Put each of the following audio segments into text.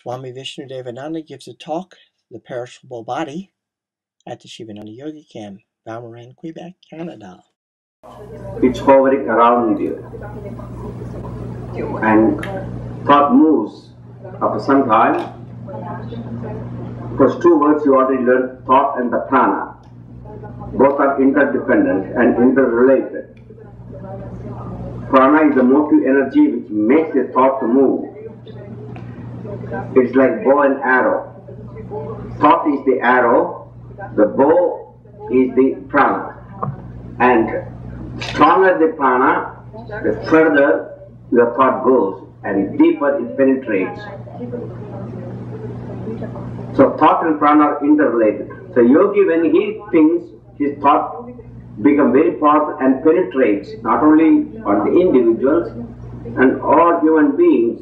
Swami Vishnu-devananda gives a talk, The Perishable Body, at the Sivananda Yogi Camp, Val Morin, Quebec, Canada. It's hovering around you, and thought moves after some time. Because two words you already learned, thought and the prana. Both are interdependent and interrelated. Prana is the motive energy which makes the thought to move. It's like bow and arrow. Thought is the arrow, the bow is the prana. And stronger the prana, the further your thought goes and deeper it penetrates. So thought and prana are interrelated. So yogi, when he thinks, his thought becomes very powerful and penetrates not only on the individuals and all human beings,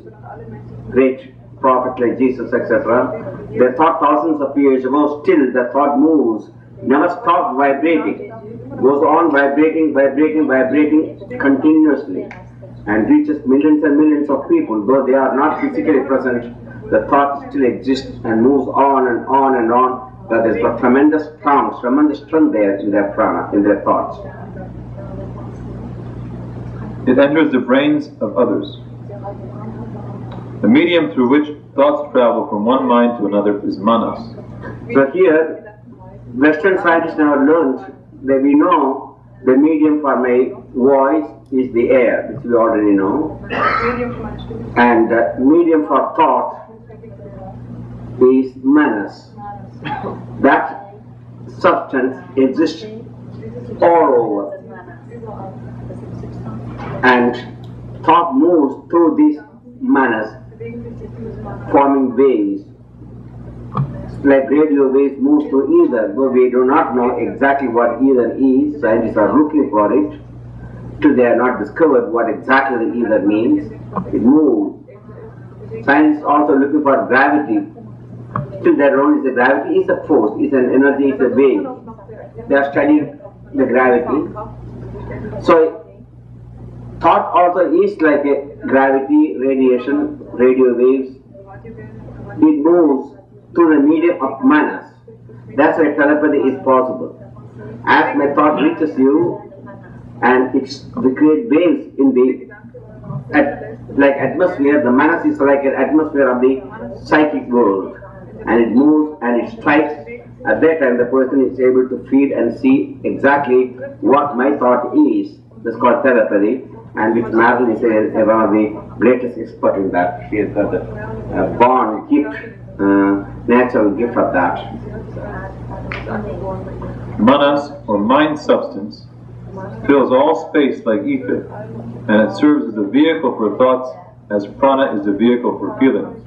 great prophets like Jesus, etc. They thought thousands of years ago, still the thought moves, never stops vibrating, goes on vibrating continuously and reaches millions and millions of people. Though they are not physically present, the thought still exists and moves on and on and on. That is got tremendous strength there in their prana, in their thoughts. It enters the brains of others. The medium through which thoughts travel from one mind to another is manas. So here, Western scientists now learned that we know the medium for my voice is the air, which we already know. And the medium for thought is manas. That substance exists all over. And thought moves through these manas, forming waves. Like radio waves moves through ether, though we do not know exactly what ether is. Scientists are looking for it. Till they have not discovered what exactly the ether means. It moves. Scientists also looking for gravity. Still they don't know the gravity is a force, is an energy, is a wave. They are studying the gravity. So thought also is like a gravity, radiation, radio waves. It moves through the medium of manas. That's why telepathy is possible. As my thought reaches you, and we create waves in the like atmosphere. The manas is like an atmosphere of the psychic world. And it moves and it strikes. At that time the person is able to feel and see exactly what my thought is. That's called telepathy, and which Madeline is one of the greatest experts in that. She has got the born gift, natural gift of that. Manas, or mind substance, fills all space like ether, and it serves as a vehicle for thoughts as prana is the vehicle for feelings.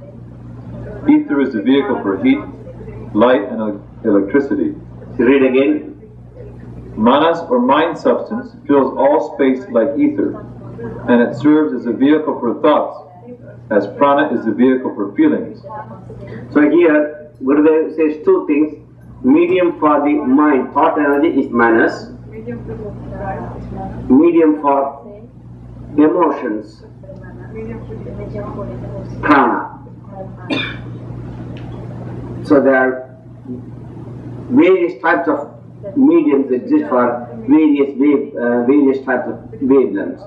Ether is the vehicle for heat, light, and electricity. Read again. Manas, or mind substance, fills all space like ether, and it serves as a vehicle for thoughts, as prana is the vehicle for feelings. So here, Gurudev says two things. Medium for the mind, thought energy is manas. Medium for emotions, prana. So there are various types of mediums exist for various types of wavelengths.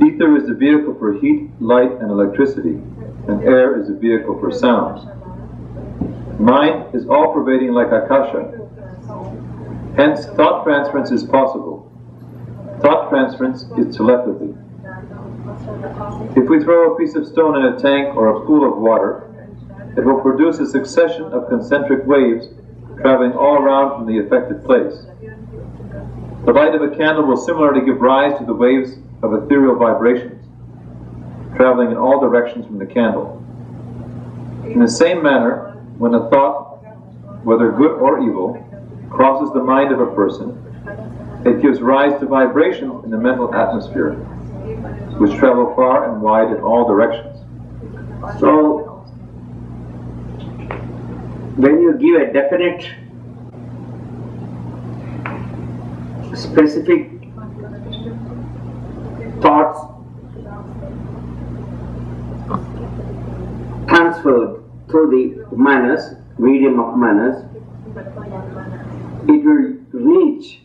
Ether is the vehicle for heat, light, and electricity, and air is the vehicle for sound. Mind is all-pervading like akasha. Hence, thought transference is possible. Thought transference is telepathy. If we throw a piece of stone in a tank or a pool of water, it will produce a succession of concentric waves traveling all around from the affected place. The light of a candle will similarly give rise to the waves of ethereal vibrations, traveling in all directions from the candle. In the same manner, when a thought, whether good or evil, crosses the mind of a person, it gives rise to vibrations in the mental atmosphere, which travel far and wide in all directions. So, when you give a definite, specific thoughts through the manas, medium of manas, it will reach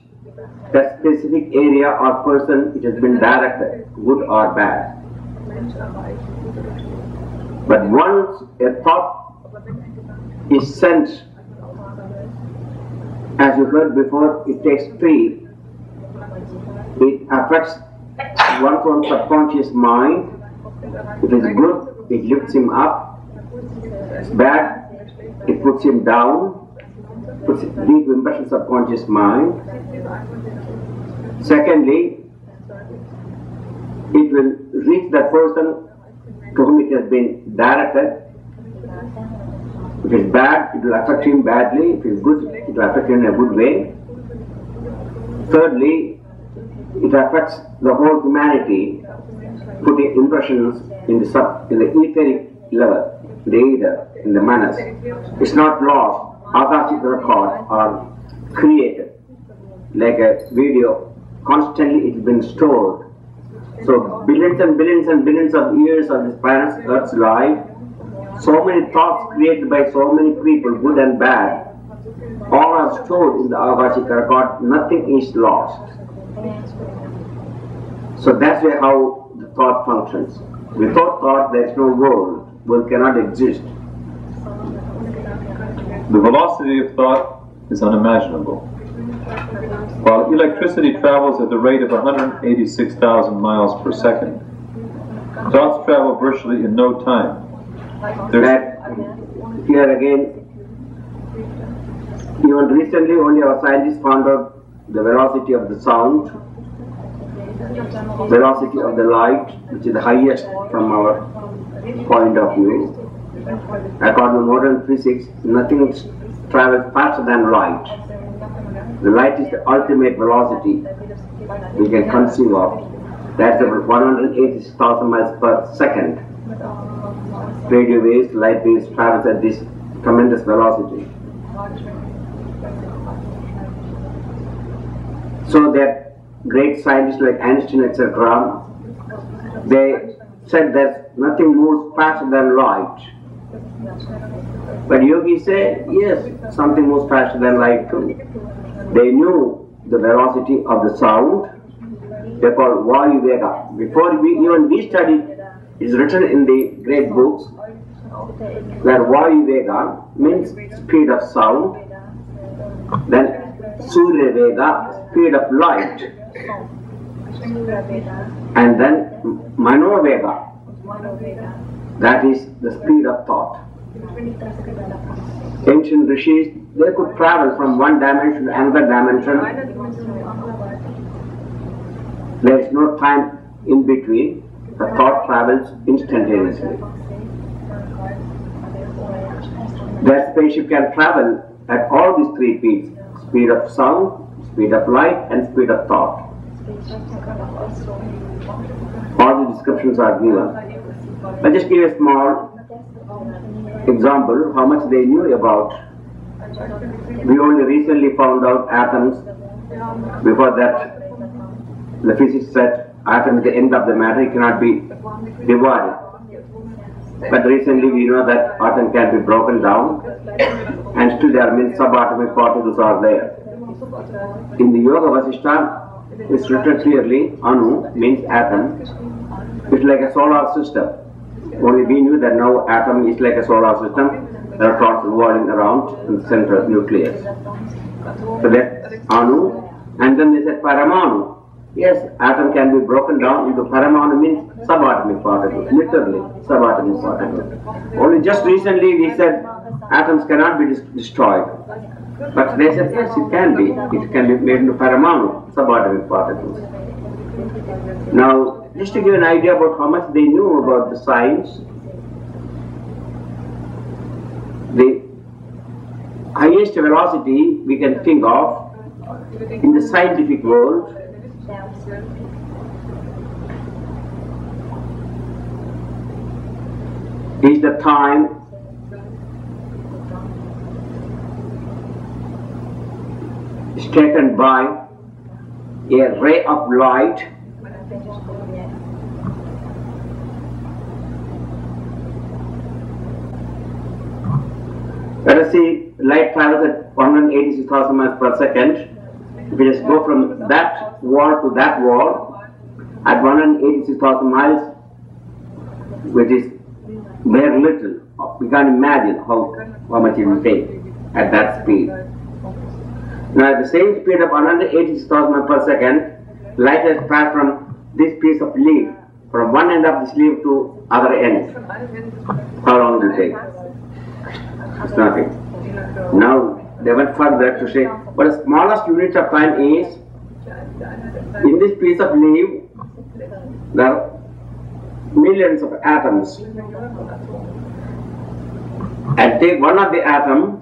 that specific area or person it has been directed, good or bad. But once a thought is sent, as you heard before, it takes three. It affects one's own subconscious mind. If it's good, it lifts him up. If it's bad, it puts him down, puts deep impression subconscious mind. Secondly, it will reach that person to whom it has been directed. If it's bad, it will affect him badly. If it's good, it will affect him in a good way. Thirdly, it affects the whole humanity, putting impressions in the etheric level, the ether, in the manas. It's not lost. Akashic records are created like a video. Constantly it's been stored. So billions and billions and billions of years of this planet's Earth's life, so many thoughts created by so many people, good and bad, all are stored in the Akashic record. Nothing is lost. So that's how the thought functions. Without thought, there is no world. World cannot exist. The velocity of thought is unimaginable. While electricity travels at the rate of 186,000 miles per second, thoughts travel virtually in no time. Here again, even recently only our scientists found out the velocity of the sound, velocity of the light, which is the highest from our point of view. According to modern physics, nothing travels faster than light. The light is the ultimate velocity we can conceive of. That's about 186,000 miles per second. Radio waves, light waves travels at this tremendous velocity. So that great scientists like Einstein, etc., they said that nothing moves faster than light. But yogis say, yes, something moves faster than light too. They knew the velocity of the sound. They called Vayu Vega. Before even we studied, it's written in the great books that Vayu Vega means speed of sound. Then Surya Vega, speed of light. And then Mano Vega, that is the speed of thought. Ancient rishis, they could travel from one dimension to another dimension. There is no time in between. The thought travels instantaneously. That spaceship can travel at all these three speeds: speed of sound, speed of light, and speed of thought. All the descriptions are given. I'll just give a small example how much they knew about. We only recently found out atoms. Before that, the physicists said atom is the end of the matter, it cannot be divided. But recently we know that atom can be broken down, and still there means subatomic particles are there. In the Yoga Vasishtha, it's written clearly, Anu means atom. It's like a solar system. Only we knew that now atom is like a solar system. There are parts revolving around in the center nucleus. So that's Anu. And then they said Paramanu. Yes, atom can be broken down into Paramanu means subatomic particles. Literally, subatomic particles. Only just recently we said atoms cannot be destroyed. But they said yes, it can be. It can be made into Paramanu, subatomic particles. Now, just to give an idea about how much they knew about the science, the highest velocity we can think of in the scientific world is the time is taken by a ray of light Let us see, light travels at 186,000 miles per second. If we just go from that wall to that wall at 186,000 miles, which is very little, we can't imagine how much it will take at that speed. Now at the same speed of 186,000 miles per second, light has passed from this piece of leaf, from one end of this leaf to other end. How long will it take? It's nothing. Now they went further to say, what the smallest unit of time is, in this piece of leaf, there are millions of atoms. And take one of the atom,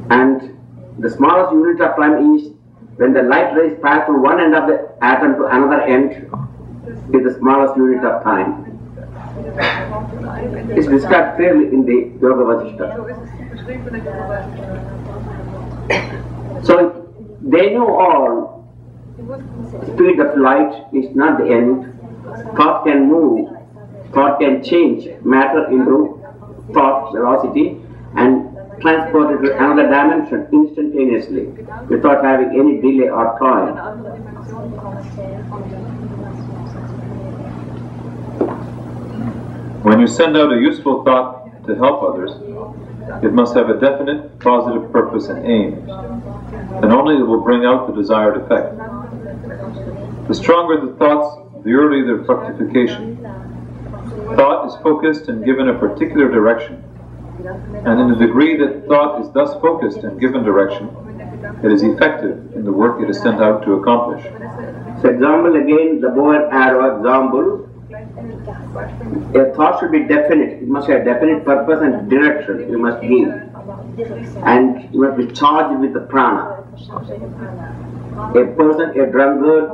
and the smallest unit of time is when the light rays pass from one end of the atom to another end, is the smallest unit of time. It's described clearly in the Yoga Vasishtha. So they know all. Speed of light is not the end. Thought can move, thought can change matter into thought velocity and transport it to another dimension instantaneously without having any delay or toil. When you send out a useful thought to help others, it must have a definite, positive purpose and aim, and only it will bring out the desired effect. The stronger the thoughts, the earlier their fructification. Thought is focused and given a particular direction, and in the degree that thought is thus focused and given direction, it is effective in the work it is sent out to accomplish. So example again, the bow and arrow example. A thought should be definite. It must have definite purpose and direction you must give. And you must be charged with the prana. A person, a drunkard,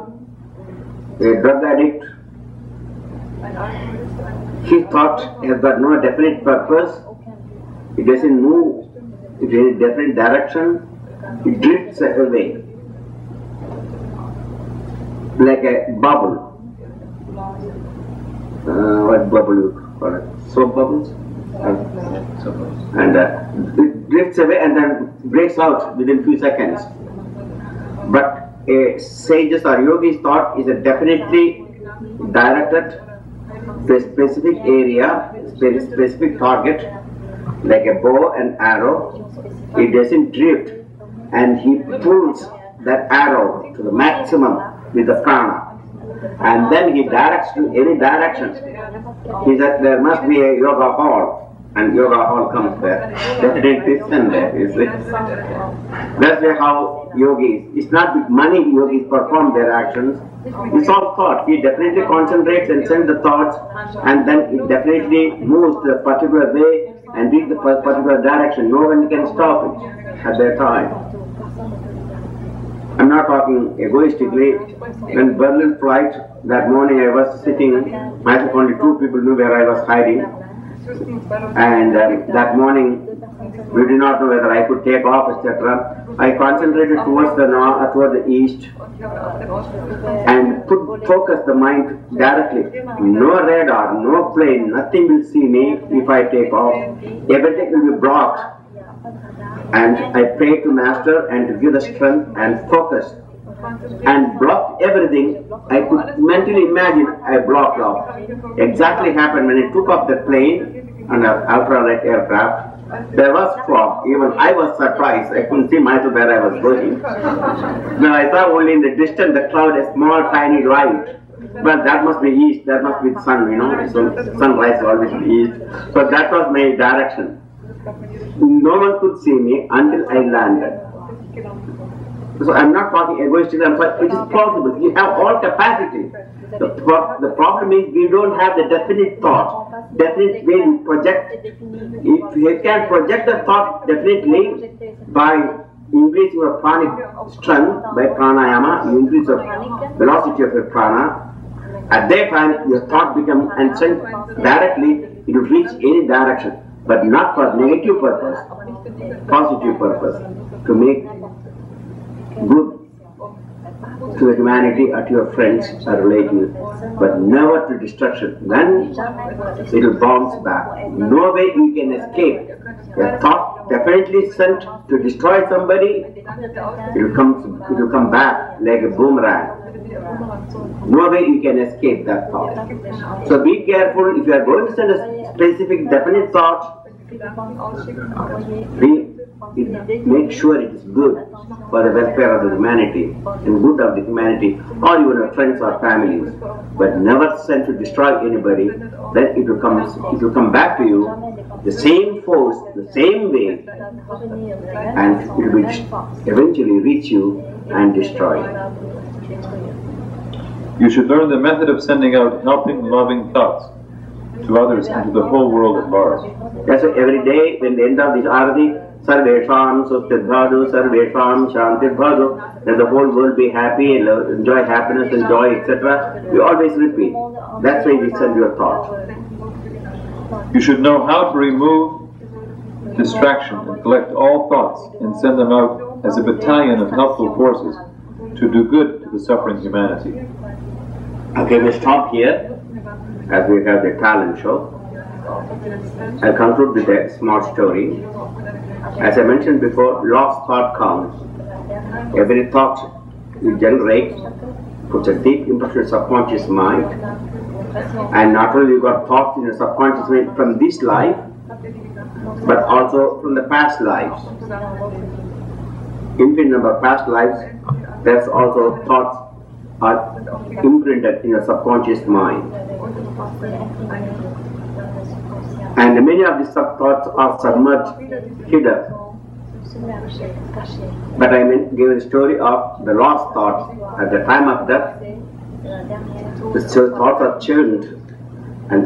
a drug addict, his thought has got no definite purpose. It doesn't move in any definite direction. It drifts away like a bubble. What bubble you call it? Soap bubbles? And it drifts away and then breaks out within few seconds. But a sage's or yogi's thought is a definitely directed to a specific area, specific target, like a bow and arrow. It doesn't drift, and he pulls that arrow to the maximum with the prana. And then he directs to any direction. He said there must be a yoga hall, and yoga hall comes there. Definitely stand there, you see. That's how yogis, it's not with money yogis perform their actions. It's all thought. He definitely concentrates and sends the thoughts, and then it definitely moves to a particular way and reach the particular direction. No one can stop it at their time. I'm not talking egoistically. When Berlin flight, that morning I was sitting, myself only 2 people knew where I was hiding. And that morning, we did not know whether I could take off, etc. I concentrated towards the north, toward the east, and focus the mind directly. No radar, no plane, nothing will see me if I take off. Everything will be blocked. And I prayed to Master and to give the strength and focus and blocked everything. I could mentally imagine I blocked off. Exactly happened when I took off the plane on an ultralight aircraft. There was fog. Even I was surprised. I couldn't see myself where I was going. Now I saw only in the distance the cloud, a small tiny light. But that must be east. That must be the sun, you know. So sunrise always be east. So that was my direction. No one could see me until I landed. So I'm not talking egoistically, I'm saying it is possible. You have all capacity. The problem is we don't have the definite thought, definite way we project. If you can project the thought definitely by increasing your pranic strength by pranayama, you increase the velocity of your prana. At that time, your thought becomes and sent directly, it will reach any direction. But not for negative purpose, positive purpose, to make good to the humanity or to your friends or relatives, but never to destruction. Then it will bounce back. No way you can escape a thought definitely sent to destroy somebody, it will come back like a boomerang. No way you can escape that thought. So be careful if you are going to send a specific definite thought. Make sure it is good for the welfare of the humanity and good of the humanity, or even your friends or families. But never sent to destroy anybody. Then it will come back to you, the same force, the same way, and it will eventually reach you and destroy you. You should learn the method of sending out helping, loving thoughts to others and to the whole world at large. That's why every day when the end of this arati, Sarvesham Sustirbhadu, Sarvesham Shantirbhadu, that the whole world be happy and enjoy happiness and joy, etc. We always repeat. That's why we send your thought. You should know how to remove distraction and collect all thoughts and send them out as a battalion of helpful forces to do good to the suffering humanity. Okay, we stop here as we have the talent show. I'll conclude with a small story. As I mentioned before, lost thought counts. Every thought you generate puts a deep impression in subconscious mind. And not only you got thoughts in your subconscious mind from this life, but also from the past lives. Infinite number of past lives, there's also thoughts are imprinted in your subconscious mind. And many of these sub-thoughts are submerged, hidden. But I give a story of the lost thoughts. At the time of death, the thoughts are churned, and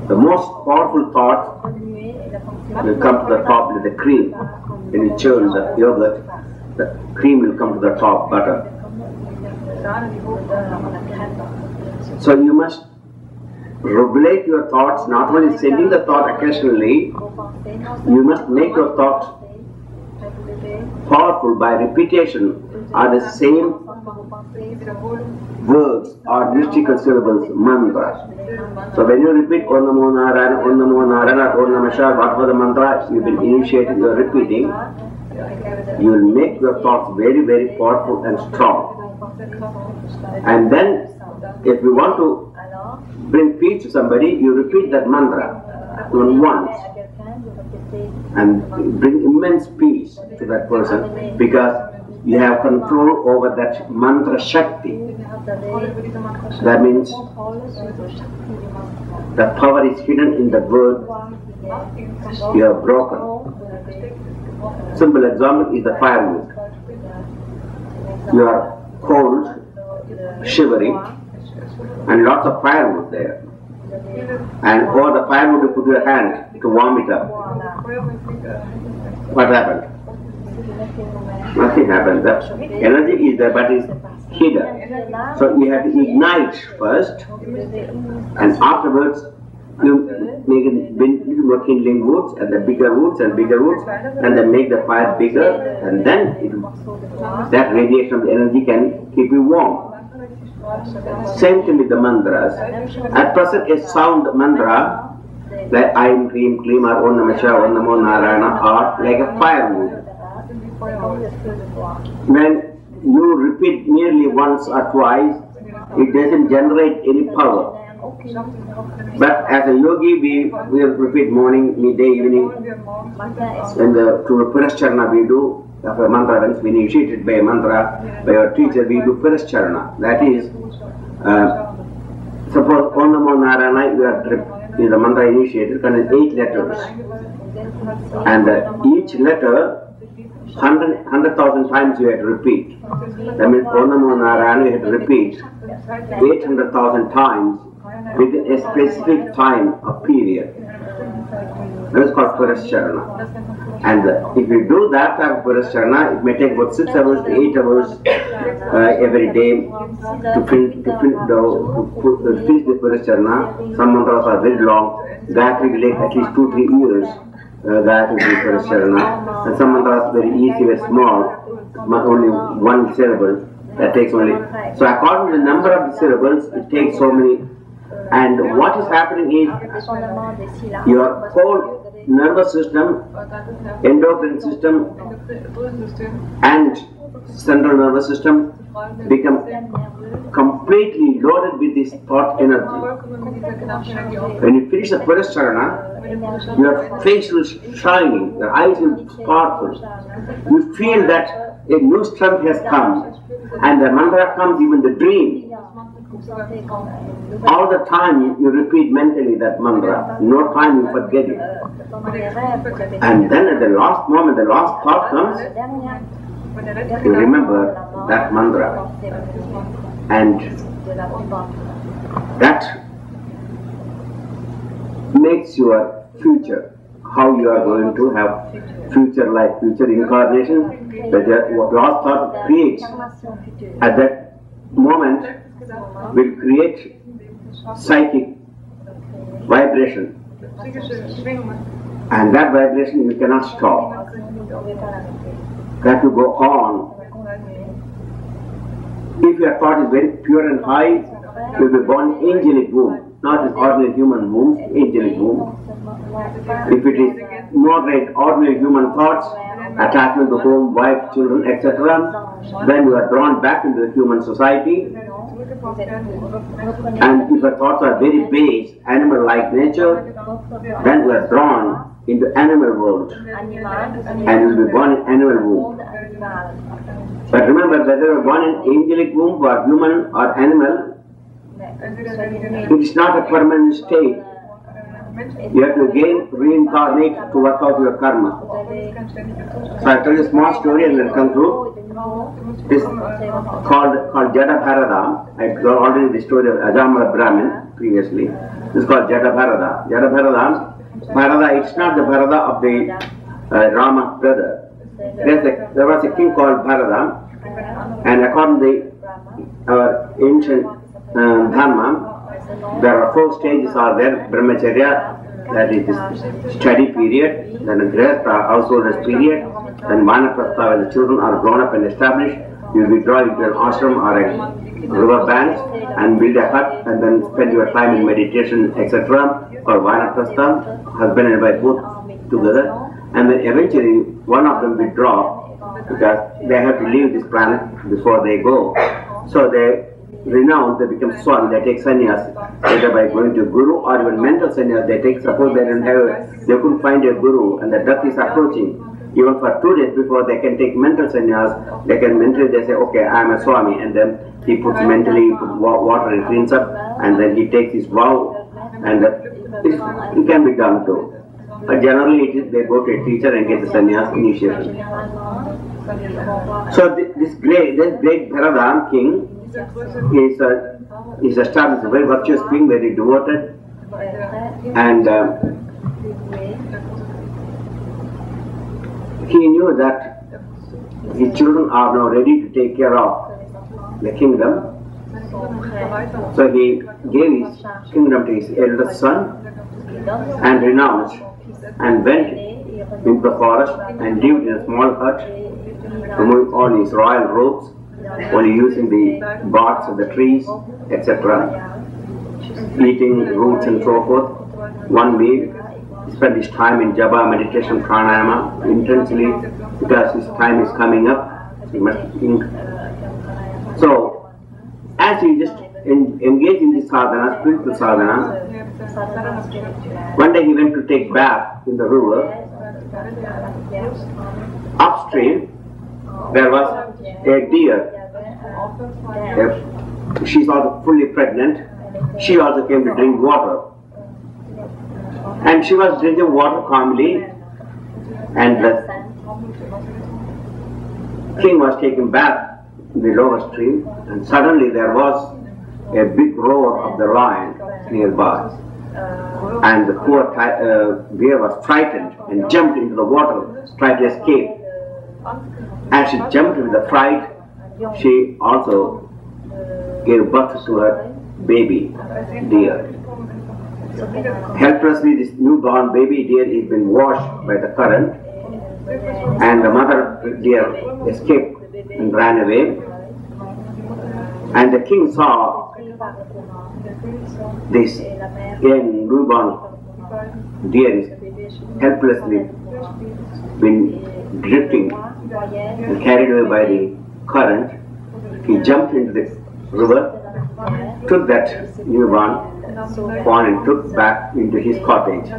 the most powerful thoughts will come to the top with the cream. When you churn the yogurt, the cream will come to the top, butter. So you must regulate your thoughts, not only sending the thought occasionally, you must make your thoughts powerful by repetition are the same words or mystical syllables, mantra. So when you repeat Om Namo Narayana, Om Namo Narayana, Om Namah Shivaya, whatever the mantra you've been initiating, you're repeating, you will make your thoughts very, very powerful and strong. And then, if you want to bring peace to somebody, you repeat that mantra once and bring immense peace to that person, because you have control over that mantra shakti. That means the power is hidden in the word you have broken. Simple example is the firewood. You are cold, shivering, and lots of firewood there. And over the firewood you put your hand to warm it up. What happened? Nothing happened. The energy is there but is hidden. So you have to ignite first, and afterwards you make little more kindling woods and the bigger woods and bigger woods, and then make the fire bigger, and then that radiation of the energy can keep you warm. Same thing with the mantras. At present, a sound mantra like I am Cream, Kleem, or Om Namah Shivaya, Om Namo Narayana are like a firewood. When you repeat nearly once or twice, it doesn't generate any power. But as a yogi, we repeat morning, midday, evening. When to Perishable we do after mantra, when it's been initiated by a mantra, by our teacher, we do Perishable. That is, suppose Om Namo Narayana, is the mantra initiated, contains 8 letters. And each letter, 100,000 times you have to repeat. That means Om Namo Narayana you have to repeat 800,000 times within a specific time or period. That is called Perishable. And if you do that type of Perishable, it may take about 6 hours to 8 hours every day to finish the Perishable. Some mantras are very long. That will take at least 2-3 years. That is Perishable. And some mantras are very easy, very small, only one syllable. That takes only. So according to the number of the syllables, it takes so many. And what is happening is your whole nervous system, endocrine system, and central nervous system become completely loaded with this thought energy. When you finish the Parishcharana, your face will shining, your eyes will sparkle. You feel that a new strength has come, and the mantra comes even the dream. All the time you repeat mentally that mantra, no time you forget it. And then at the last moment, the last thought comes, you remember that mantra. And that makes your future, how you are going to have future life, future incarnation, that what last thought creates at that moment will create psychic vibration, and that vibration you cannot stop. That will go on. If your thought is very pure and high, you will be born angelic womb, not an ordinary human womb, angelic womb. If it is moderate, ordinary human thoughts, attachment to home, wife, children, etc., then you are drawn back into the human society. And if your thoughts are very base, animal-like nature, then you are drawn into animal world, and you will be born in animal womb. But remember, whether you are born in angelic womb or human or animal, it is not a permanent state. You have to again reincarnate to work out your karma. So I tell you a small story and then conclude. This called Jada Bharada. I told already the story of Ajamala Brahmin previously. This is called Jada Bharada. Jada Bharada, it's not the Bharada of the Rama brother. There was a king called Bharada, and according to our ancient Dharma, there are 4 stages are there: Brahmacharya, that is the study period, then a Grihastha, householder's period, then Vanaprastha, when the children are grown up and established, you withdraw into an ashram or a river bank and build a hut and then spend your time in meditation, etc. or Vanaprastha, husband and wife both together, and then eventually one of them withdraw because they have to leave this planet before they go. So they renounce, they become Swami, they take sannyas, either by going to Guru or even mental sannyas. They take, suppose they couldn't find a Guru and the death is approaching. Even for 2 days before they can take mental sannyas, they can mentally, they say, okay, I am a Swami, and then he puts mentally water and cleans up, and then he takes his vow, and it can be done too. But generally they go to a teacher and get the sannyas initiation. So this great Bharada king is established, a very virtuous king, very devoted, and he knew that his children are now ready to take care of the kingdom. So he gave his kingdom to his eldest son and renounced and went into the forest and lived in a small hut, removing all his royal robes, only using the barks of the trees, etc., eating roots and so forth. One meal, he spent his time in japa, meditation, pranayama intensely because his time is coming up. He must think. So, as he just engaged in this sadhana, spiritual sadhana, one day he went to take bath in the river. Upstream, there was a deer. She's also fully pregnant. She also came to drink water. And she was drinking water calmly, and the king was taking bath in the lower stream, and suddenly there was a big roar of the lion nearby. And the poor deer was frightened and jumped into the water, tried to escape. As she jumped with the fright, she also gave birth to her baby deer. Helplessly, this newborn baby deer is been washed by the current, and the mother deer escaped and ran away. And the king saw this young newborn deer is helplessly been drifting and carried away by the current, he jumped into the river, took that newborn fawn and took back into his cottage.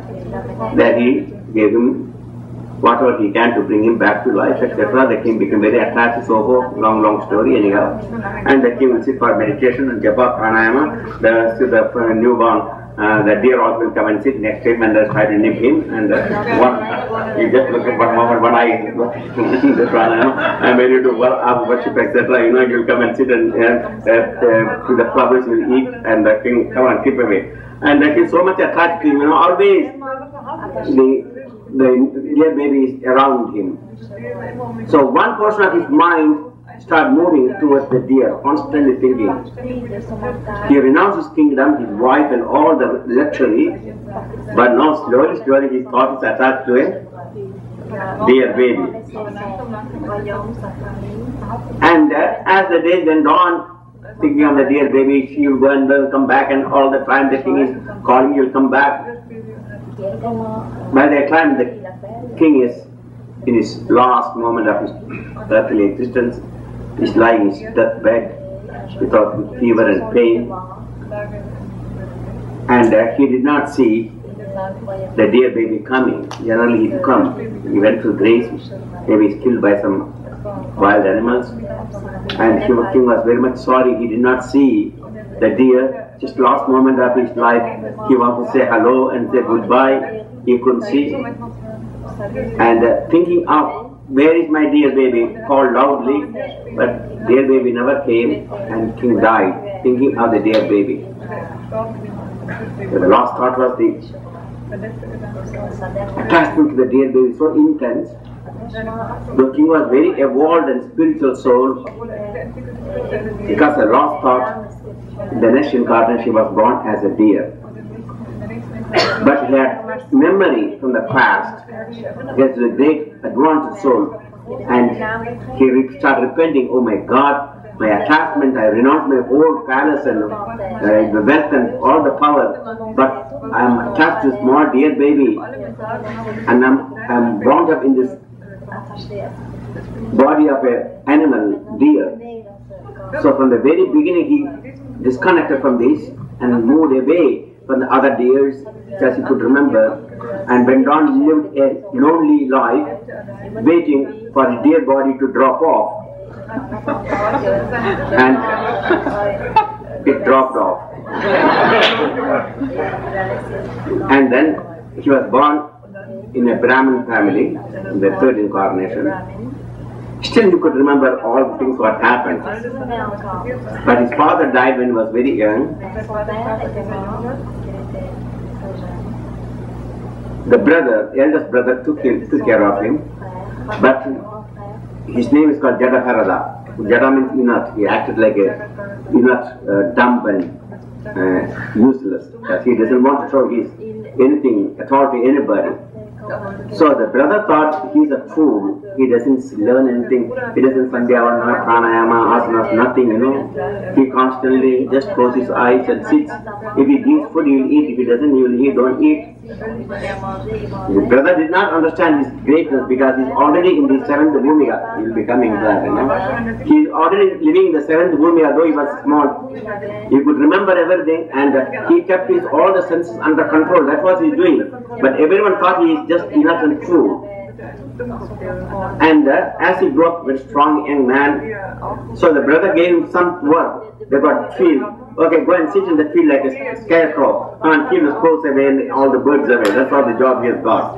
There he gave him whatever he can to bring him back to life, etc. The king became very attached, so forth, long story anyhow. And the king will sit for meditation and japa, pranayama. The newborn, the deer also will come and sit next to him and try to nip him. And he just look at one moment, one eye, the pranayama, and when you do worship, etc., you know, he will come and sit and the flowers will eat, and the king come and keep away. And the king so much attached to him, you know, always the dear baby is around him. So one portion of his mind started moving towards the deer, constantly thinking. He renounced his kingdom, his wife and all the luxury, but now slowly his thought is attached to a dear baby. And as the days went on, thinking of the dear baby, she will go and will come back, and all the time the king is calling, he will come back. By that time the king is in his last moment of his earthly existence, is lying in his deathbed without fever and pain, and he did not see the dear baby coming. Generally he would come, he went through grace, maybe he's killed by some wild animals, and the king was very much sorry he did not see the deer. Just last moment of his life, he wanted to say hello and say goodbye, he couldn't see, and thinking of where is my dear baby, called loudly, but dear baby never came, and king died thinking of the dear baby. The last thought was the attachment to the dear baby so intense. The king was very evolved and spiritual soul, because the last thought, the next incarnation she was born as a deer. But he had memory from the past. He has a great advanced soul, and he started repenting. Oh my God, my attachment, I renounced my whole palace and the wealth and all the power, but I am attached to a small dear baby, and I'm bound up in this body of an animal, deer. So from the very beginning he disconnected from this and moved away from the other deers, as he could remember, and went on, lived a lonely life, waiting for his dear body to drop off. And it dropped off. And then he was born in a Brahmin family, in the third incarnation. Still he could remember all the things what happened. But his father died when he was very young. The brother, eldest brother, took care of him. But his name is called Jada. Jada means inert. He acted like a inert, dumb and useless. Because he doesn't want to show his anything at all to anybody. So the brother thought he's a fool, he doesn't learn anything, he doesn't sandhyavana, pranayama, asanas, nothing, you know. He constantly just closes his eyes and sits. If he eats food, he will eat. If he doesn't, he will eat, don't eat. The brother did not understand his greatness because he's already in the seventh bhumika. He will be coming back, you know. He's already living in the seventh bhumika, though he was small. He could remember everything, and he kept all the senses under control. That's what he's doing. But everyone thought he is just innocent fool. And as he grew up, a very strong young man, so the brother gave him some work. They got field. Okay, go and sit in the field like a scarecrow and keep the squirrels away and all the birds away. That's all the job he has got.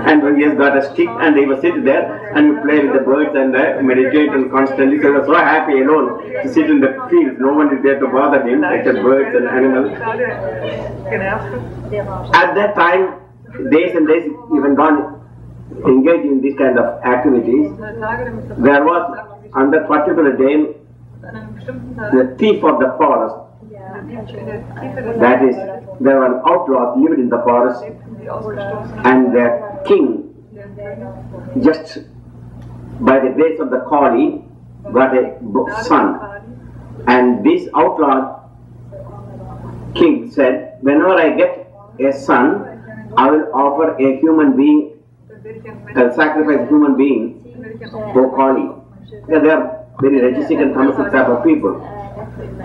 And he has got a stick, and he was sitting there and he play with the birds and meditate and constantly. So he was so happy alone to sit in the fields. No one is there to bother him except birds and animals. At that time, days and days he went on engaged in these kind of activities. There was on that particular day the thief of the forest, that is, there were outlaws lived in the forest, and the king, just by the grace of the Kali, got a son. And this outlaw king said, whenever I get a son, I will offer a human being, sacrifice a human being for Kali. Yeah, they are very registic and tamastic type of people.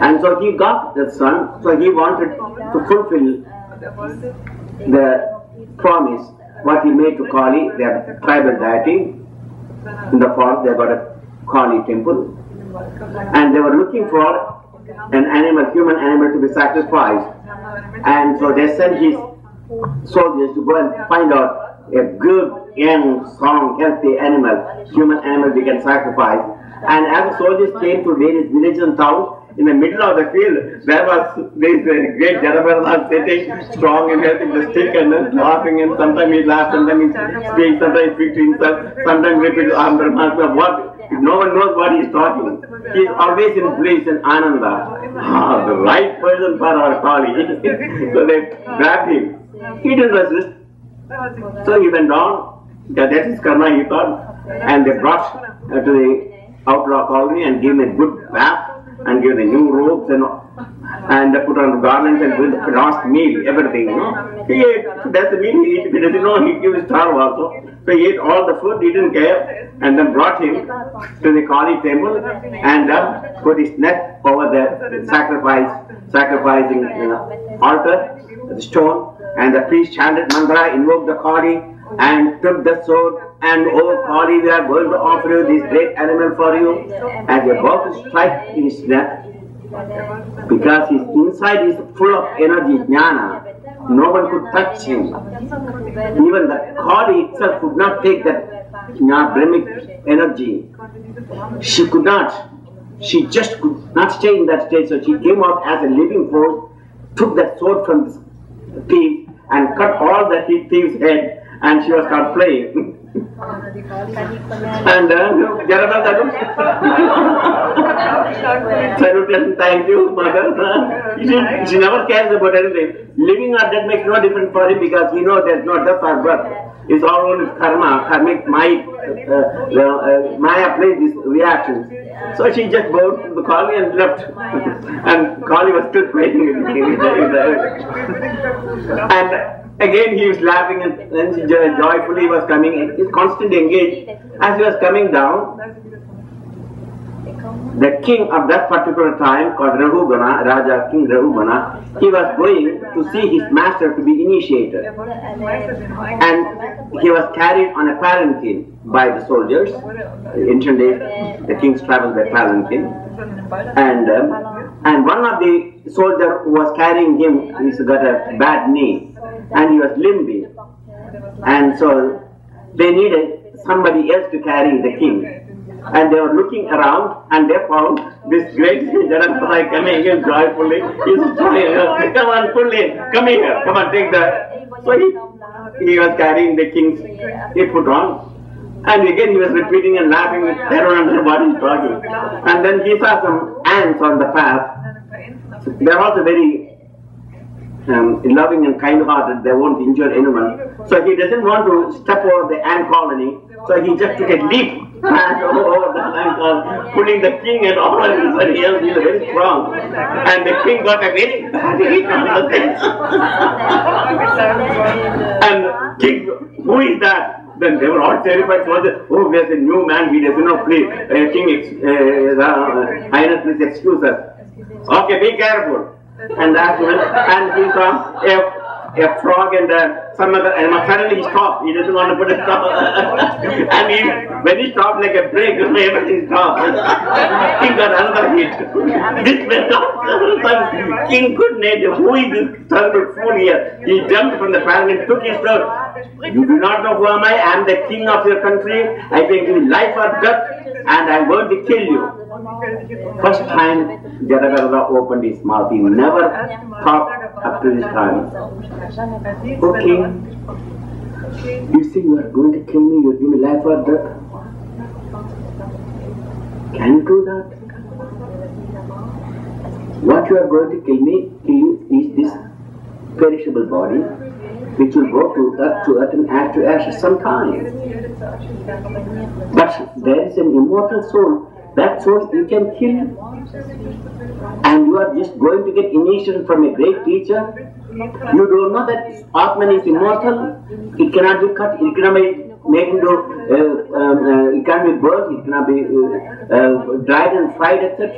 And so he got the son, so he wanted to fulfill the promise, what he made to Kali, their tribal deity. In the forest, they got a Kali temple. And they were looking for an animal, human animal to be sacrificed. And so they sent his soldiers to go and find out a good, young, strong, healthy animal, human animal we can sacrifice. And as the soldiers came to various villages and towns, in the middle of the field, there was this great Jarabarada sitting, strong and healthy, with a stick and then laughing, and sometimes he laughs, sometimes he speaks, sometimes he speaks to himself, sometimes repeats what. No one knows what he is talking. He is always in bliss and ananda. Ah, the right person for our Kali. So they grabbed him. He didn't resist. So he went on. That is karma, he thought. And they brought to the outlaw colony and gave him a good bath and gave the new robes and they put on garlands and with last meal, everything, you know. He ate, that's the meal he ate. If he doesn't know, he gives starve also. So he ate all the food, he didn't care, and then brought him to the Kali temple and put his neck over the sacrificing altar, the stone, and the priest chanted mantra, invoked the Kali, and took the sword, and oh Kali, we are going to offer you this great animal for you. As he about to strike his neck, because his inside is full of energy, jnana, no one could touch him. Even the Kali itself could not take that Brahmic energy. She could not. She just could not stay in that state. So she came out as a living force, took that sword from the thief and cut all the thief's head, and she was start playing. And salutation, thank you, mother. She never cares about anything. Living or death makes no difference for him because he knows there's no death or birth. It's all on his karma, karmic Maya plays these reactions. So she just bowed to the Kali and left. And Kali was still playing with him. And again he was laughing and joyfully was coming. He's constantly engaged. As he was coming down, the king of that particular time, called Rahugana, Raja King Rahugana, he was going to see his master to be initiated. And he was carried on a palanquin by the soldiers. In ancient days, the kings traveled by palanquin. And one of the soldiers who was carrying him, he's got a bad knee, and he was limping. And so they needed somebody else to carry the king. And they were looking around and they found this great Jarapadai coming in joyfully. He's trying, come on, pull in, come here, come on, take the. So he was carrying the king's foot on. And again he was repeating and laughing, they don't understand what he's talking. And then he saw some ants on the path. They're also very loving and kind-hearted, they won't injure anyone. So he doesn't want to step over the ant colony, so he just took a leap and over the ant colony, pulling the king and all everybody else. He's very strong. And the king got a very bad hit on the head. And king, who is that? Then they were all terrified. Oh, there's a new man, he doesn't know, please. King, Highness, please excuse us. Okay, be careful. And that went, and he saw a frog and some other animal. Suddenly he stopped. He doesn't want to put a stop. And when he stopped like a break, everything stopped. King got another hit. This went off. King couldn't hit him. Who is this terrible fool here? He jumped from the palanquin and took his sword. You do not know who am I? I am the king of your country. I can give life or death, and I am going to kill you. First time Jaragarada opened his mouth, he never talked up to this time. Okay, you say you are going to kill me, you give me life or death. Can you do that? What you are going to kill you is this perishable body, which will go to earth and ash to ashes sometime. But there is an immortal soul. That soul you can kill. And you are just going to get initiation from a great teacher. You don't know that Atman is immortal. It cannot be cut. It cannot be made into. It can be burnt. It cannot be dried and fried, etc.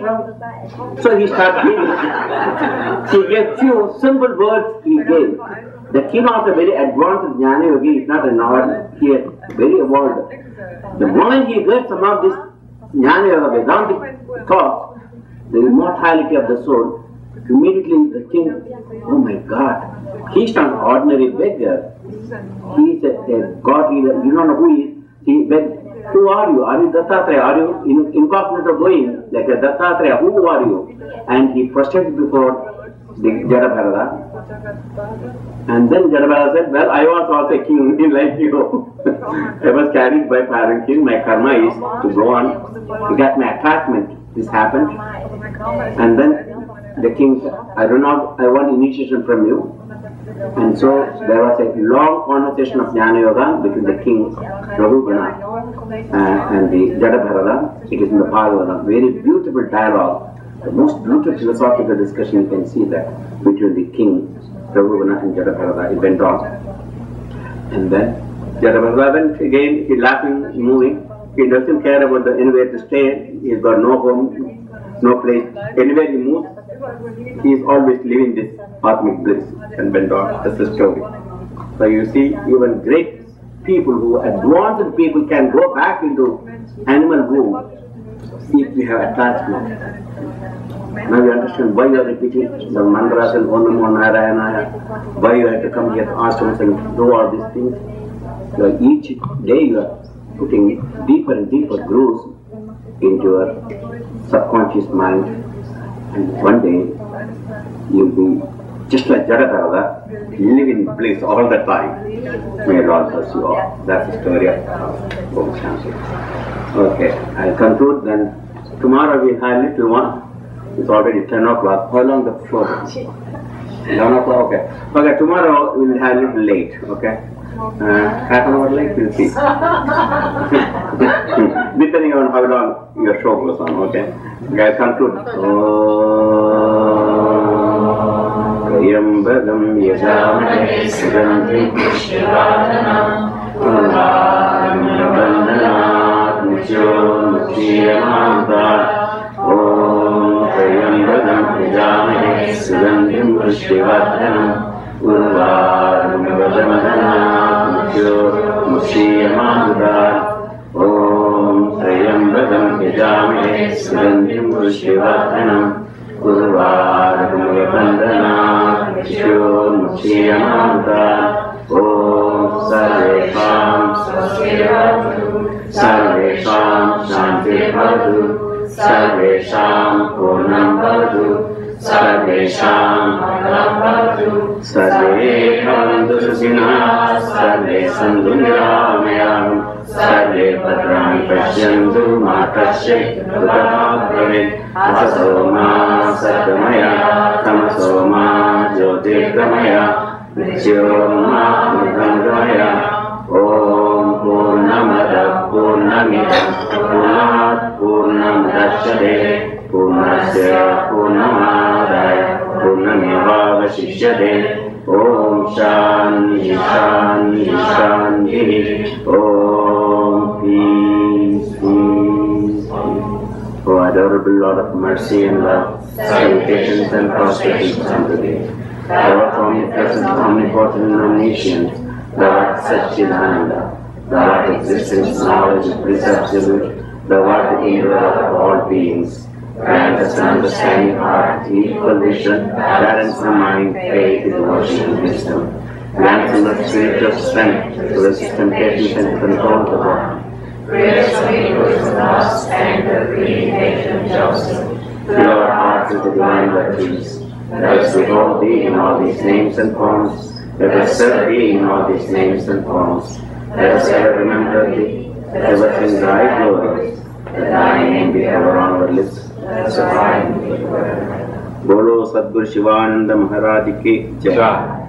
So he started giving. He gave few simple words. He gave. The king also very advanced Jnana Yogi. Is not a novel. He is very evolved. The moment he gets some of this Jnana Yoga Vedantic thought, the immortality of the soul, immediately the king, oh my God, he's not an ordinary beggar. He's a god, you don't know who he is. He begged, who are you? Are you Dattatreya? Are you incognito going like a Dattatreya? Who are you? And he prostrated before the Jadabharata. And then Jadabharata said, well, I was also a king like you. I was carried by parent king. My karma is to go on. Because my attachment, this happened. And then the king said, I want initiation from you. And so there was a long conversation of Jnana Yoga between the king, Rahugana, and the Jadabharata. It is in the Bhagavata. Very beautiful dialogue. The most beautiful philosophical discussion you can see that between the king, Rahugana and Jadabharata. It went on. And then Jadabharata went again, he's laughing, moving. He doesn't care about anywhere to stay. He's got no home, no place. Anywhere he moves, he is always living this Atmic bliss, and went on. That's the story. So you see, even great people who advanced people can go back into animal womb if we have attachment. Now you understand why you are repeating the mantras and Om Namo Narayana, why you have to come here to ashrams and do all these things. So each day you are putting deeper and deeper grooves into your subconscious mind, and one day you'll be just like Jadabharata, live in bliss all the time. May Lord bless you all. That's the story of Om Shanti. Okay, I'll conclude then. Tomorrow we'll have little one. It's already 10 o'clock. How long the show? 11 o'clock? Okay. Okay, tomorrow we'll have a little late. Okay? Half an hour late, we'll see. Depending on how long your show goes on. Okay? Guys, conclude. Yambagam yajamane sugandhi pushyavanam Vandana Nityo Mukhiyamanta Om Yambagam yajamane sugandhi pushyavanam Urvarunavadamadana Nityo Mukhiyamanta Om Yambagam yajamane sugandhi pushyavanam Urvarunavadana Nityo Mukhiyamanta Om Sarvesham Sarvesham Shanti Bhavatu Sarvesham Purnam Bhavatu Sarvesham Mangalam Bhavatu Sarve Bhavantu Sukhina Sarve Sandhu Niramayam Sarve Bhadrani Pashyantu Ma Kasyat Dukha Bhavet Asasoma Satyamaya Tamasoma Jyotirgamaya Nityoma Nidhamaya Om Purnamada Purnamidam Purnat Purnamdashyate Purnasya Purnamadaya Purnamevavashishyate Om Shanti Shanti Shanti Om Peace Peace Peace. O adorable Lord of mercy and love, salutations and prostrations unto thee. Thou art omnipresent, omnipotent, and omniscient. Thou art Satchidananda. Thou art existence, knowledge, bliss absolute. Thou art the Indra of all beings. Grant us an understanding heart, equal vision, balance of mind, faith, devotion, and wisdom. Grant us the spirit of strength to resist temptations and control the body. Rid us of evils and lust, anger, greed, hatred, and jealousy. Fill our hearts with the divine virtues. Let us behold thee in all these names and forms. Let us serve thee in all these names and forms. Let us ever remember thee. Let us sing thy glories. Let thy name be ever on our lips. Let us abide in thee forever. Bolo Sadguru Sivananda Maharaj ki jai.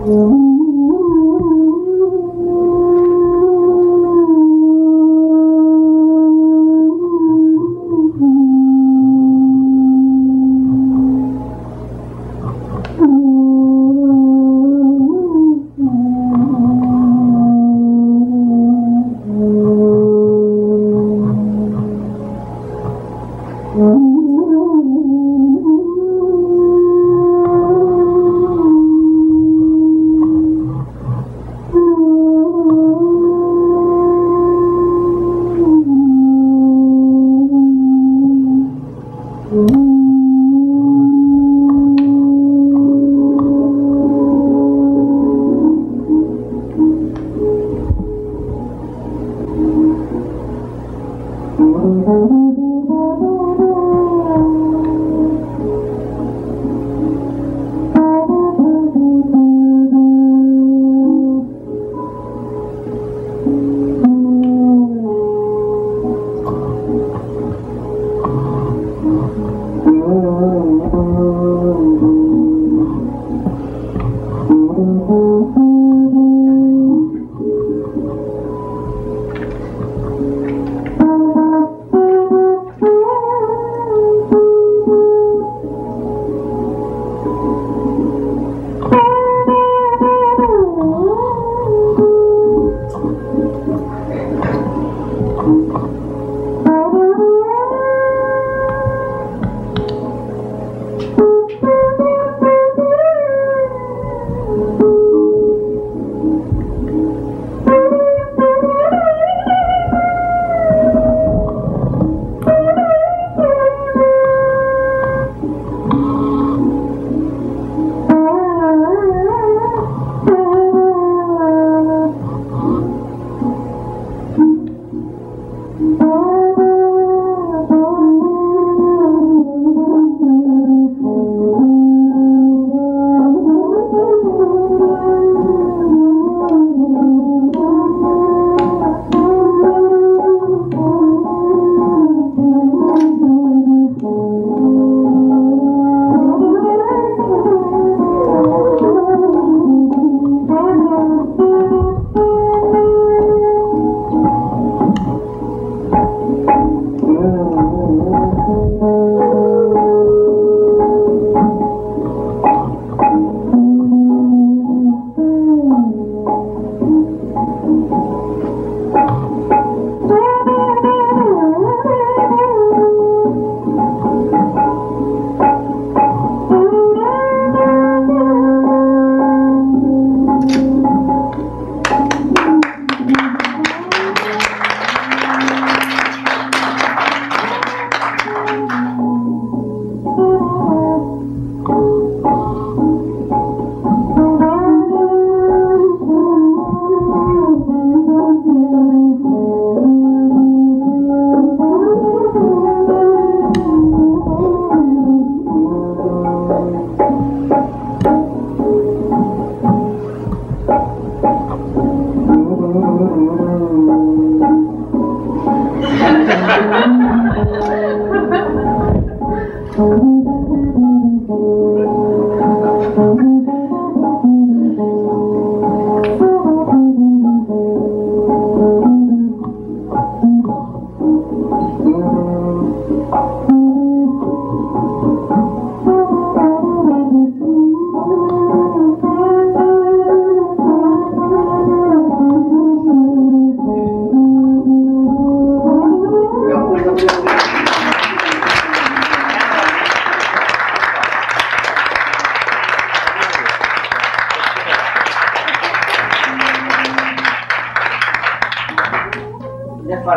for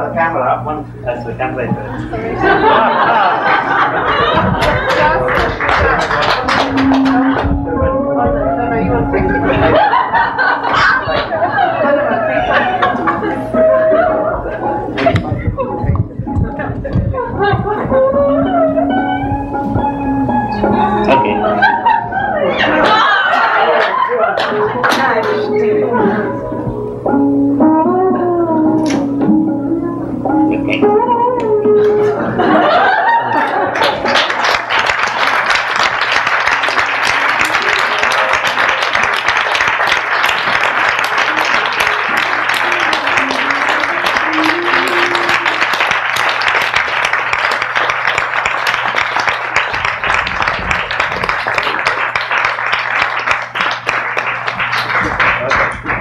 the camera up once as the translator.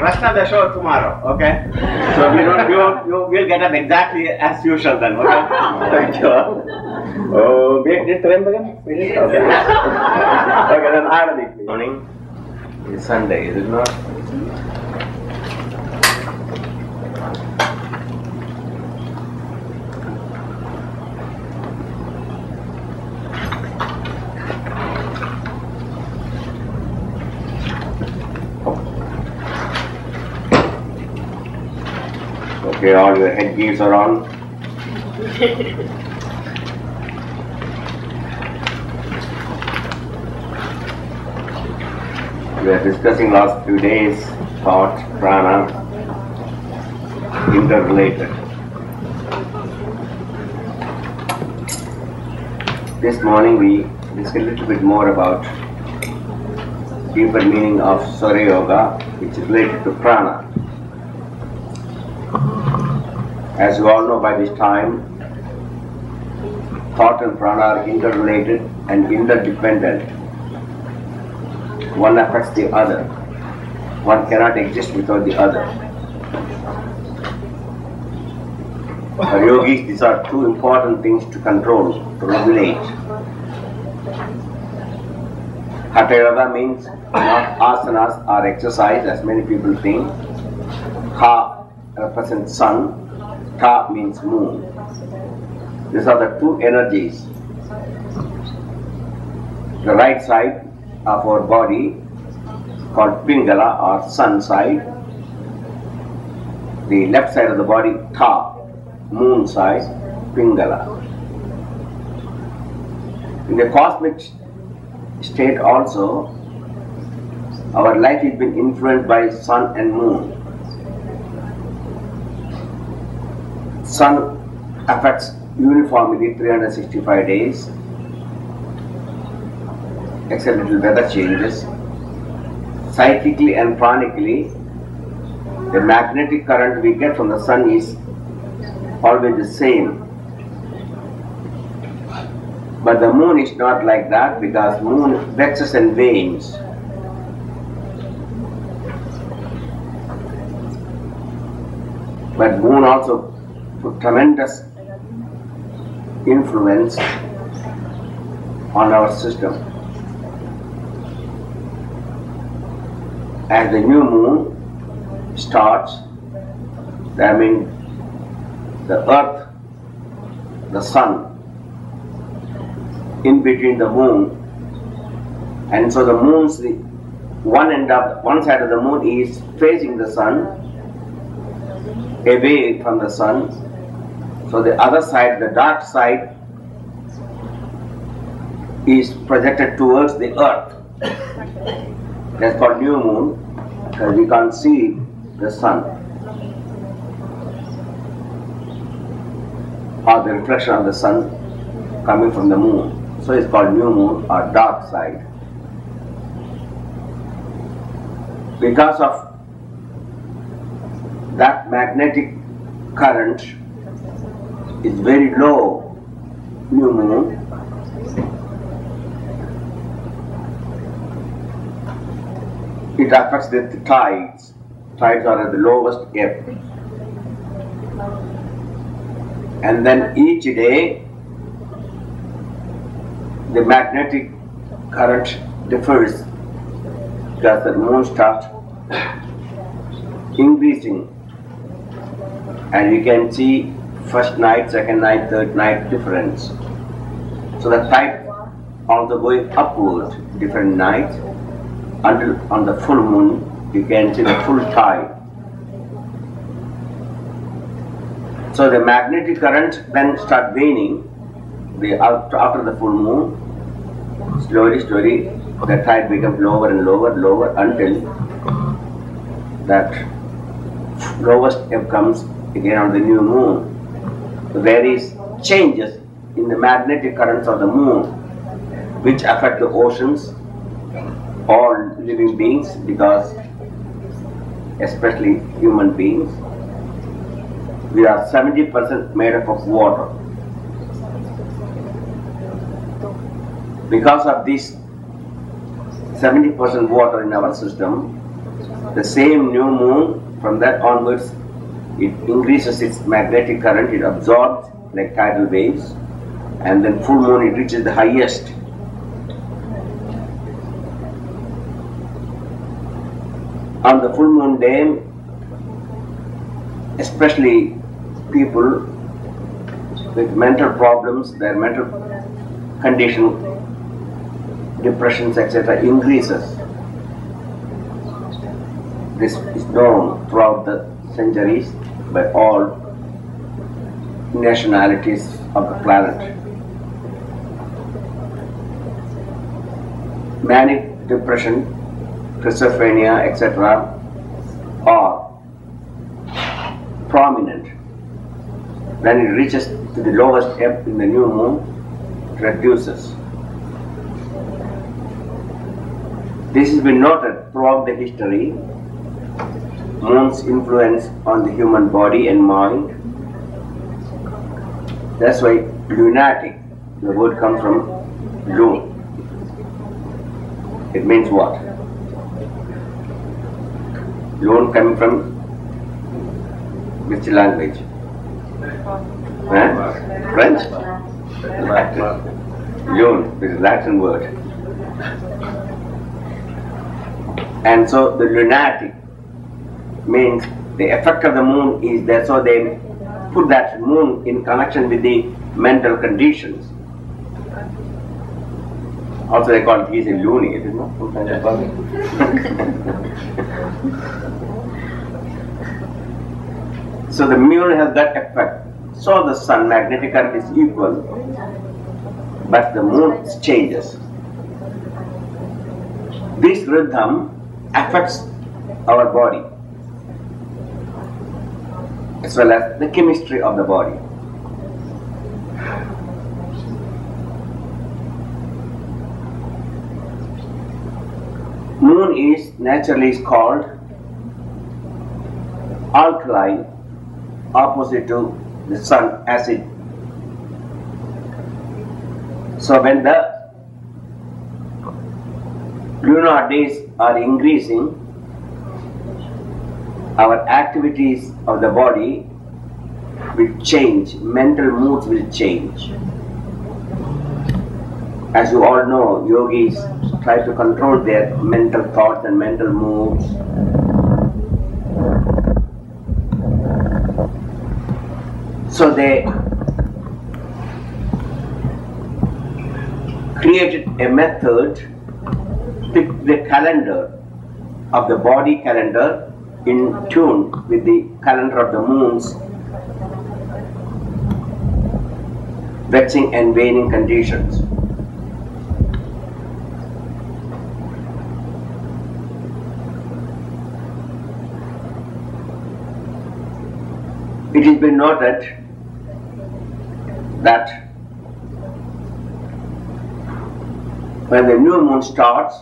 rest of the show tomorrow, okay? So you will get up exactly as usual then, okay? Thank you. Oh, this time again? Okay. Okay, then Arabic. Morning is Sunday, is it not? Okay, all your headgears are on. We are discussing last few days thought, prana, interrelated. This morning we discussed a little bit more about deeper meaning of Surya Yoga, which is related to prana. As you all know by this time, thought and prana are interrelated and interdependent. One affects the other. One cannot exist without the other. For yogis, these are two important things to control, to regulate. Hatha yoga means not asanas or exercise as many people think. Ha represents sun. Ta means moon. These are the two energies. The right side of our body, called Pingala or sun side. The left side of the body, Ta, moon side, Pingala. In the cosmic state also, our life has been influenced by sun and moon. Sun affects uniformly 365 days, except little weather changes. Psychically and pranically, the magnetic current we get from the sun is always the same. But the moon is not like that, because moon vexes and wanes. But moon also put tremendous influence on our system. As the new moon starts, I mean the earth, the sun, in between the moon, and so the moon's one side of the moon is facing the sun, away from the sun. So the other side, the dark side, is projected towards the earth. That's called new moon, because we can't see the sun or the reflection of the sun coming from the moon. So it's called new moon or dark side. Because of that magnetic current is very low, new moon, it affects the tides. Tides are at the lowest ebb. And then each day the magnetic current differs, because the moon starts increasing, and you can see first night, second night, third night difference. So the tide also going upward different nights, until on the full moon you can see the full tide. So the magnetic current then start waning after the full moon. Slowly the tide becomes lower and lower until that lowest ebb comes again on the new moon. So there is changes in the magnetic currents of the moon which affect the oceans, all living beings, because especially human beings, we are 70% made up of water. Because of this 70% water in our system, The same new moon, from that onwards, it increases its magnetic current, it absorbs like tidal waves, and then full moon it reaches the highest. On the full moon day, especially people with mental problems, their mental condition, depressions, etc. increases. This is known throughout the centuries by all nationalities of the planet. Manic depression, schizophrenia, etc. are prominent. When it reaches to the lowest ebb in the new moon, it reduces. This has been noted throughout the history. Moon's influence on the human body and mind. That's why lunatic, the word comes from lune. It means what? Lune coming from which language? French? Latin. Lune is a Latin word. And so the lunatic means the effect of the moon is there, so they put that moon in connection with the mental conditions. Also they call it, he's a loony, isn't it? Sometimes they call it. So the moon has that effect. So the sun, magnetic current is equal, but the moon changes. This rhythm affects our body, as well as the chemistry of the body. Moon is naturally called alkaline, opposite to the sun, acid. So when the lunar days are increasing, our activities of the body will change, mental moods will change. As you all know, yogis try to control their mental thoughts and mental moods. So they created a method, pick the calendar of the body calendar in tune with the calendar of the moon's waxing and waning conditions. It has been noted that when the new moon starts,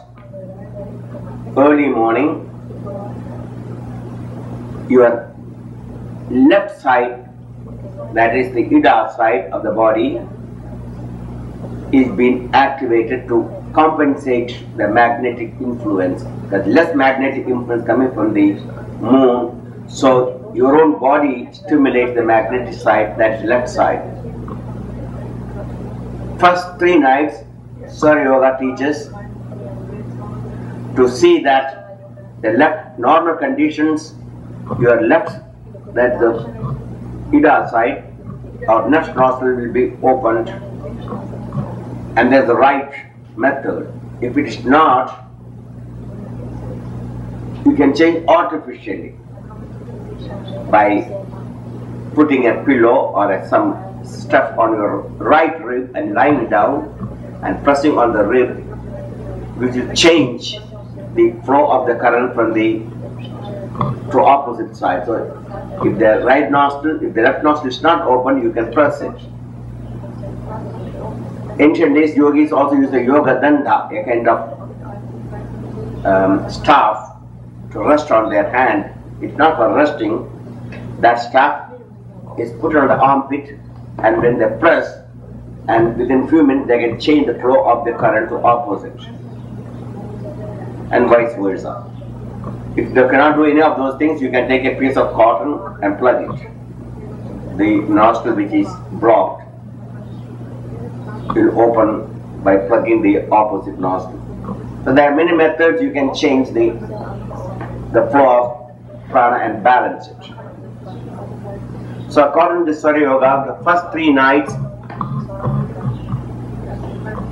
early morning, your left side, that is the Ida side of the body, is being activated to compensate the magnetic influence. There's less magnetic influence coming from the moon, so your own body stimulates the magnetic side, that is left side. First 3 nights, Surya Yoga teaches to see that the left normal conditions, your left, that the Ida side, or left nostril will be opened, and there's the right method. If it is not, you can change artificially by putting a pillow or some stuff on your right rib and lying down and pressing on the rib, which will change the flow of the current from the to opposite side. So if the right nostril, if the left nostril is not open, you can press it. Ancient days yogis also used the yoga danda, a kind of staff to rest on their hand. It's not for resting. That staff is put on the armpit, and when they press, and within few minutes they can change the flow of the current to opposite, and vice versa. If you cannot do any of those things, you can take a piece of cotton and plug it. The nostril which is blocked will open by plugging the opposite nostril. So there are many methods you can change the flow of prana and balance it. So according to Swarya Yoga, the first 3 nights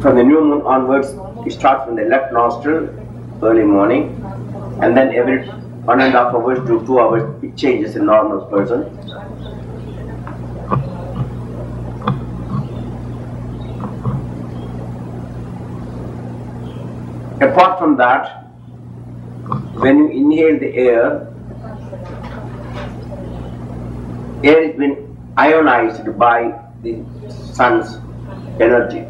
from the new moon onwards, it starts from the left nostril early morning, and then every 1.5 hours to 2 hours it changes in normal person. Apart from that, when you inhale the air has been ionized by the sun's energy.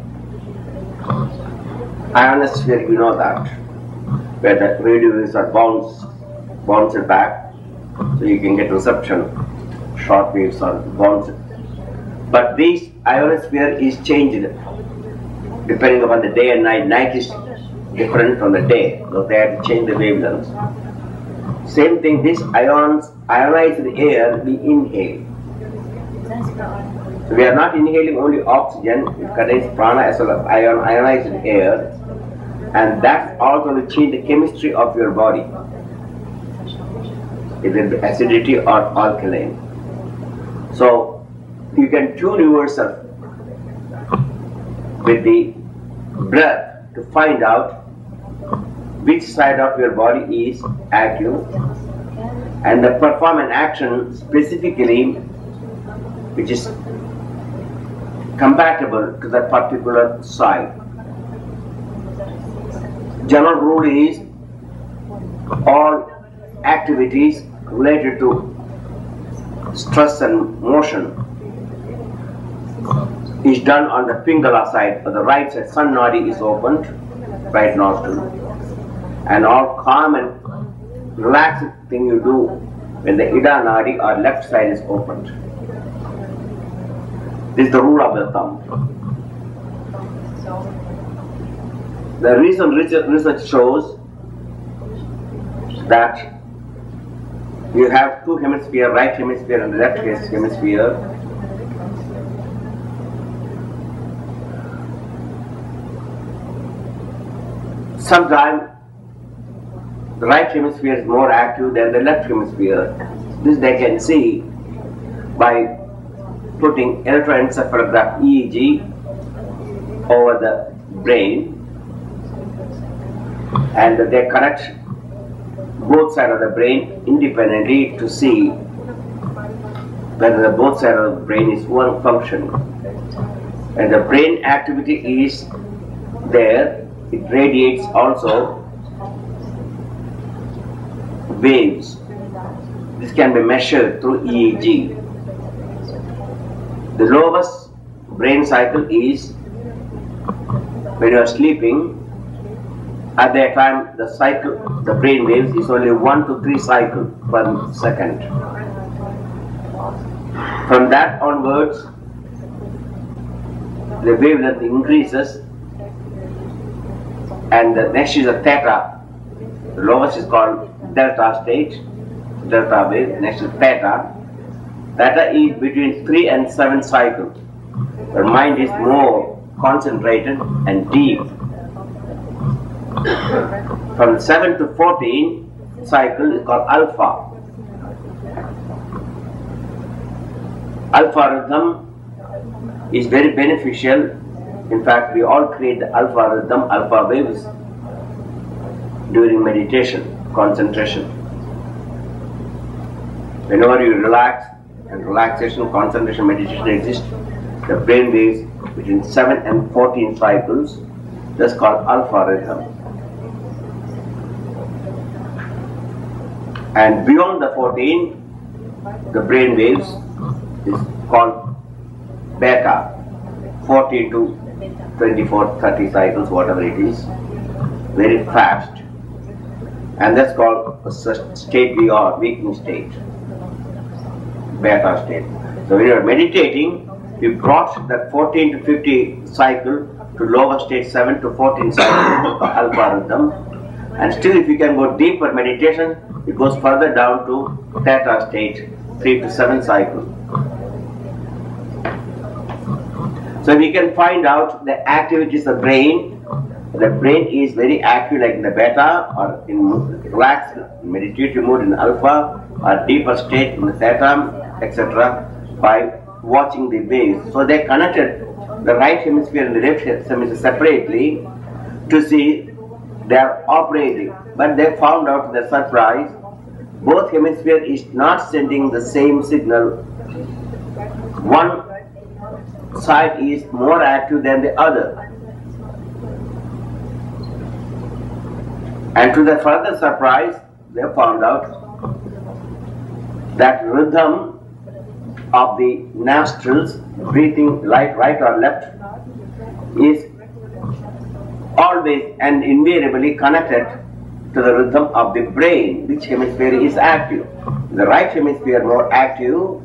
Ionosphere, you know that, where the radio waves are bounced back, so you can get reception. Short waves are bounced. But this ionosphere is changed depending upon the day and night. Night is different from the day, so they have to change the wavelengths. Same thing, this ionized air we inhale. So we are not inhaling only oxygen, it contains prana as well as ionized air, and that's also will change the chemistry of your body. It will be acidity or alkaline. So you can tune yourself with the breath to find out which side of your body is active, and perform an action specifically which is compatible to that particular side. General rule is all activities related to stress and motion is done on the Pingala side, or the right side. Sun nadi is opened, right nostril, and all calm and relaxed thing you do when the Ida nadi or left side is opened. This is the rule of the thumb. The recent research shows that you have 2 hemispheres, right hemisphere and left hemisphere. Sometimes the right hemisphere is more active than the left hemisphere. This they can see by putting electroencephalograph EEG over the brain, and they connect both sides of the brain independently to see whether both sides of the brain is one function. And the brain activity is there, it radiates also waves. This can be measured through EEG. The lowest brain cycle is when you are sleeping. At that time, the brain waves is only 1 to 3 cycles per second. From that onwards, the wavelength increases, and the next is a theta. The lowest is called delta state, delta wave. Next is theta. Theta is between 3 and 7 cycles. Your mind is more concentrated and deep. From 7 to 14 cycle is called alpha. Alpha rhythm is very beneficial. In fact, we all create the alpha rhythm, alpha waves during meditation, concentration. Whenever you relax, and relaxation, concentration, meditation exists, the brain waves between 7 and 14 cycles, that's called alpha rhythm. And beyond the 14, the brain waves is called beta, 14 to 24, 30 cycles, whatever it is, very fast. And that's called a state we are, waking state, beta state. So when you are meditating, you brought that 14 to 50 cycle to lower state, 7 to 14 cycle, alpha rhythm. And still, if you can go deeper meditation, it goes further down to theta state, 3 to 7 cycle. So we can find out the activities of the brain. The brain is very active, like in the beta, or in relaxed meditative mode in alpha, or deeper state in the theta, etc., by watching the waves. So they connected the right hemisphere and the left hemisphere separately to see they are operating. But they found out the surprise, both hemisphere is not sending the same signal. One side is more active than the other. And to their further surprise, they found out that rhythm of the nostrils, breathing right or left, is always and invariably connected to the rhythm of the brain, which hemisphere is active. The right hemisphere more active,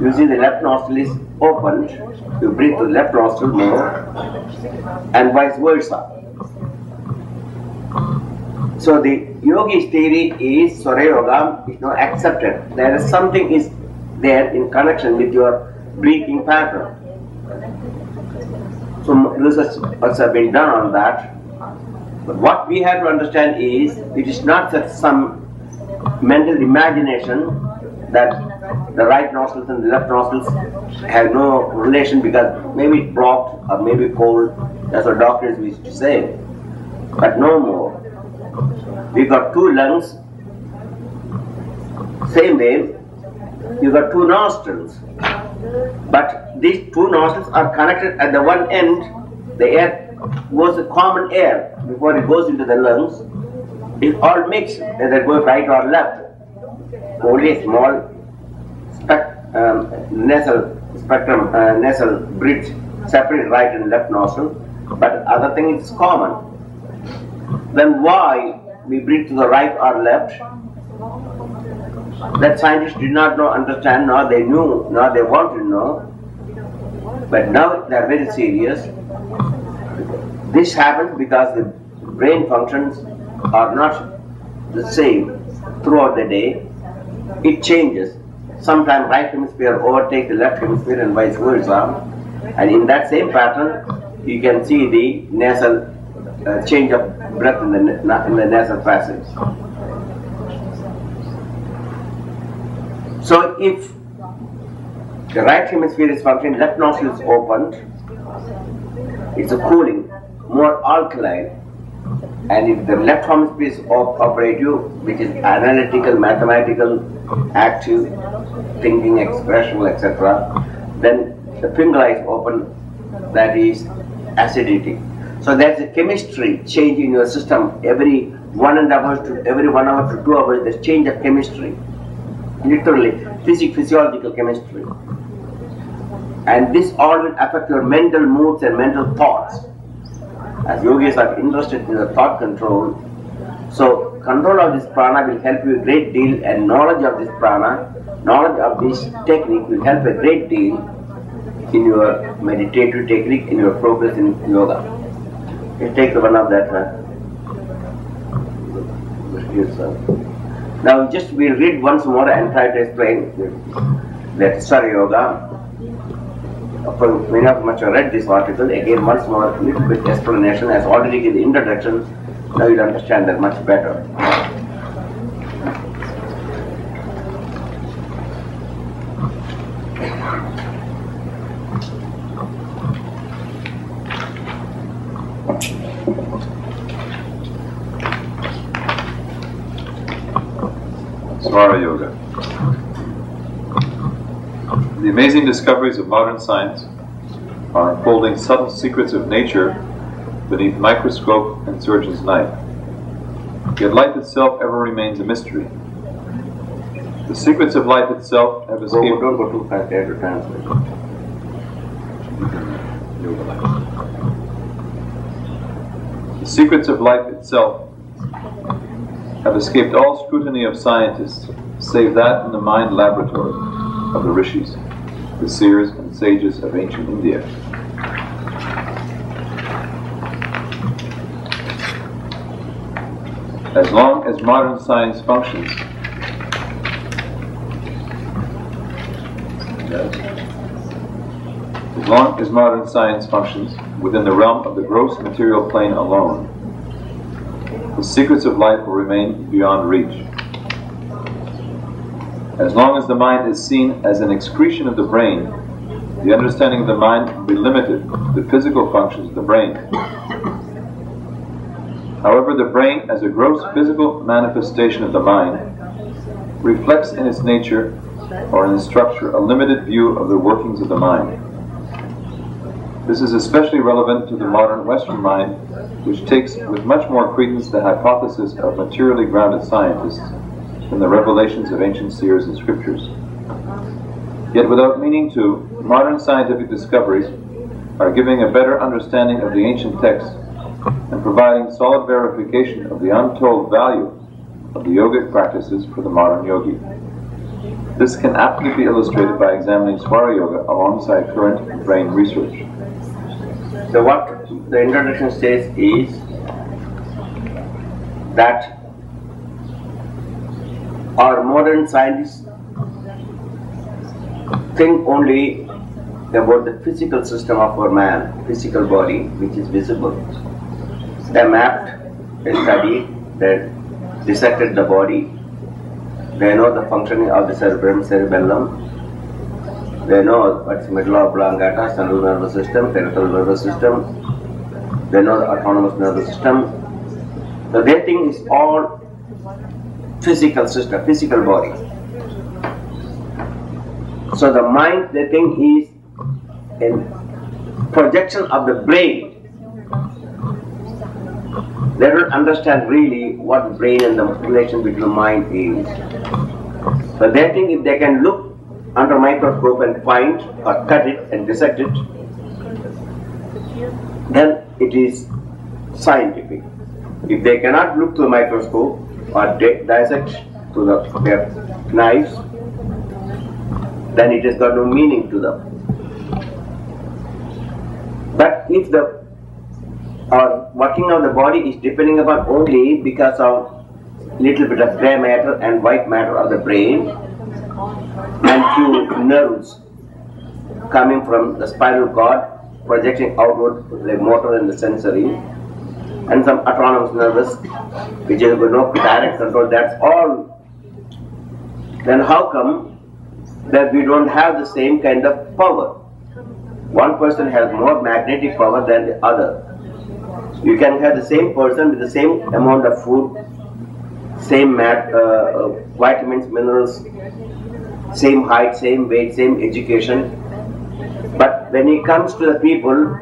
you see the left nostril is opened, you breathe to the left nostril more, and vice versa. So the yogi's theory is Swara Yoga is not accepted. There is something is there in connection with your breathing pattern. So research have been done on that. But what we have to understand is, it is not that some mental imagination that the right nostrils and the left nostrils have no relation because maybe it's blocked or maybe cold. That's what doctors used to say. But no more. We got two lungs, same way, you got two nostrils. But these two nostrils are connected at the one end. The air goes a common air before it goes into the lungs. It all mixed, whether it goes right or left. Only a small nasal bridge separate right and left nostril, but other thing is common. Then why we breathe to the right or left? That scientists did not know, understand, nor they knew, nor they want to know. But now they are very serious. This happens because the brain functions are not the same throughout the day. It changes. Sometimes right hemisphere overtakes the left hemisphere and vice versa. And in that same pattern, you can see the nasal change of breath in the nasal passage. So if the right hemisphere is functioning, left nostril is opened, it's a cooling, more alkaline. And if the left hemisphere is operative, which is analytical, mathematical, active, thinking, expressional, etc., then the finger is open, that is acidity. So there's a chemistry change in your system every 1.5 hours to every 1 hour to 2 hours. There's change of chemistry, literally physiological chemistry, and this all will affect your mental moods and mental thoughts. As yogis are interested in the thought control, so control of this prana will help you a great deal, and knowledge of this prana, knowledge of this technique will help a great deal in your meditative technique, in your progress in yoga. You take the one of that. Now we'll read once more and try to explain that Swara Yoga. Many of you have read this article. Again, once more, a little bit explanation. As already in the introduction, now you'll understand that much better. Swara Yoga. The amazing discoveries of modern science are unfolding subtle secrets of nature beneath microscope and surgeon's knife. Yet life itself ever remains a mystery. The secrets of life itself have escaped. Don't go too fast there to translate. The secrets of life itself have escaped all scrutiny of scientists, save that in the mind laboratory of the rishis, the seers and sages of ancient India. As long as modern science functions, within the realm of the gross material plane alone, the secrets of life will remain beyond reach. As long as the mind is seen as an excretion of the brain, the understanding of the mind will be limited to the physical functions of the brain. However, the brain, as a gross physical manifestation of the mind, reflects in its nature or in its structure a limited view of the workings of the mind. This is especially relevant to the modern Western mind, which takes with much more credence the hypothesis of materially grounded scientists than the revelations of ancient seers and scriptures. Yet without meaning to, modern scientific discoveries are giving a better understanding of the ancient texts and providing solid verification of the untold value of the yogic practices for the modern yogi. This can aptly be illustrated by examining Swara Yoga alongside current brain research. So what the introduction says is that our modern scientists think only about the physical system of our man, physical body, which is visible. They mapped, they studied, they dissected the body. They know the functioning of the cerebellum. They know what's medulla oblongata, central nervous system, peripheral nervous system. They know the autonomous nervous system. So they think it's all physical system, physical body. So the mind, they think, is a projection of the brain. They don't understand really what brain and the relation between the mind is. So they think if they can look under microscope and find or cut it and dissect it, then it is scientific. If they cannot look through the microscope or dissect through their knives, then it has got no meaning to them. But if the working of the body is depending upon only because of little bit of grey matter and white matter of the brain and few nerves coming from the spinal cord projecting outward the motor and the sensory, and some autonomous nervous which is no direct control, that's all, then how come that we don't have the same kind of power? One person has more magnetic power than the other. You can have the same person with the same amount of food, same vitamins, minerals, same height, same weight, same education. But when it comes to the people,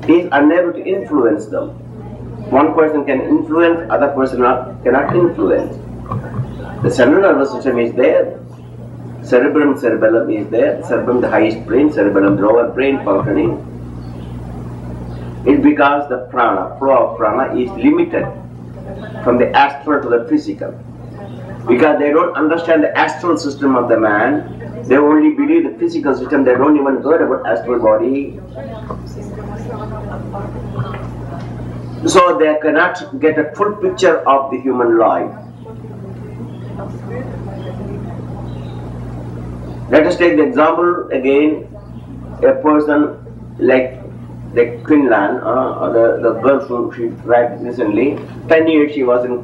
he is unable to influence them. One person can influence, other person cannot influence. The central nervous system is there. Cerebellum is there. Cerebellum, the highest brain, cerebellum, the lower brain functioning. It's because the prana, flow of prana is limited from the astral to the physical. Because they don't understand the astral system of the man, they only believe the physical system, they don't even heard about astral body. So they cannot get a full picture of the human life. Let us take the example again, a person like the Quinlan, the girl who she died recently. 10 years she was in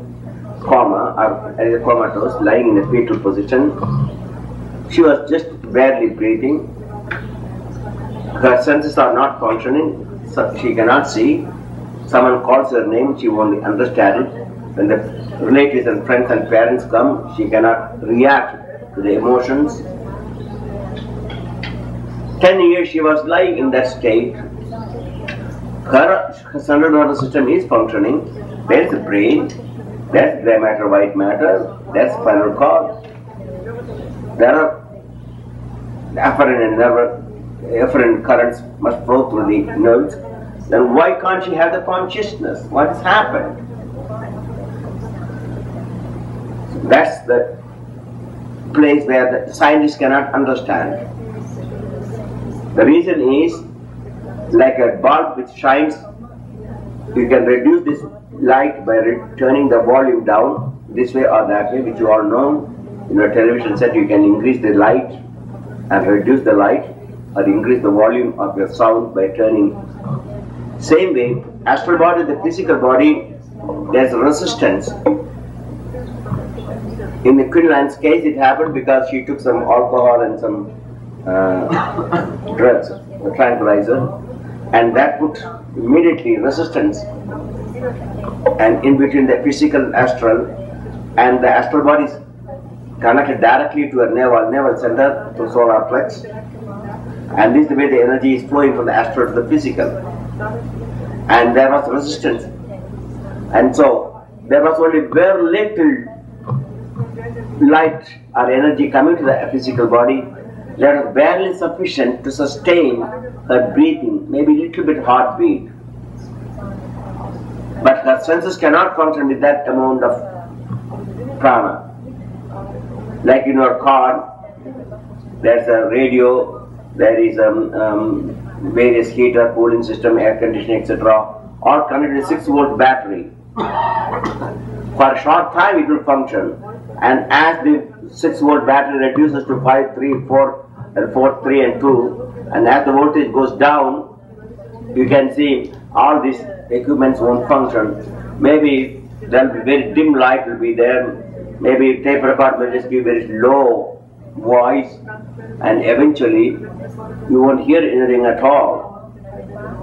coma, or comatose, lying in a fetal position. She was just barely breathing. Her senses are not functioning, so she cannot see. Someone calls her name, she won't understand it. When the relatives and friends and parents come, she cannot react to the emotions. 10 years she was lying in that state. Her central nervous system is functioning. There is a brain, that's grey matter, white matter, that's spinal cord. There are afferent currents must flow through the nerves. Then why can't she have the consciousness? What has happened? That's the place where the scientists cannot understand. The reason is, like a bulb which shines, you can reduce this light by turning the volume down this way or that way, which you all know. In your television set, you can increase the light and reduce the light, or increase the volume of your sound by turning. Same way, astral body, the physical body, there's resistance. In the Queen Anne's case, it happened because she took some alcohol and some drugs, a tranquilizer, and that put immediately resistance and in between the physical astral, and the astral body is connected directly to a navel center, to solar plex, and this is the way the energy is flowing from the astral to the physical. And there was resistance, and so there was only very little light or energy coming to the physical body. That was barely sufficient to sustain her breathing, maybe a little bit heartbeat. But her senses cannot function with that amount of prana. Like in your car, there's a radio, there is various heater, cooling system, air conditioning, etc. all connected to a 6-volt battery. For a short time it will function, and as the 6-volt battery reduces to 5, 3, 4, and 4, 3 and 2, and as the voltage goes down, you can see all these equipments won't function. Maybe there will be very dim light will be there, maybe tape record will just be very low voice, and eventually you won't hear anything at all.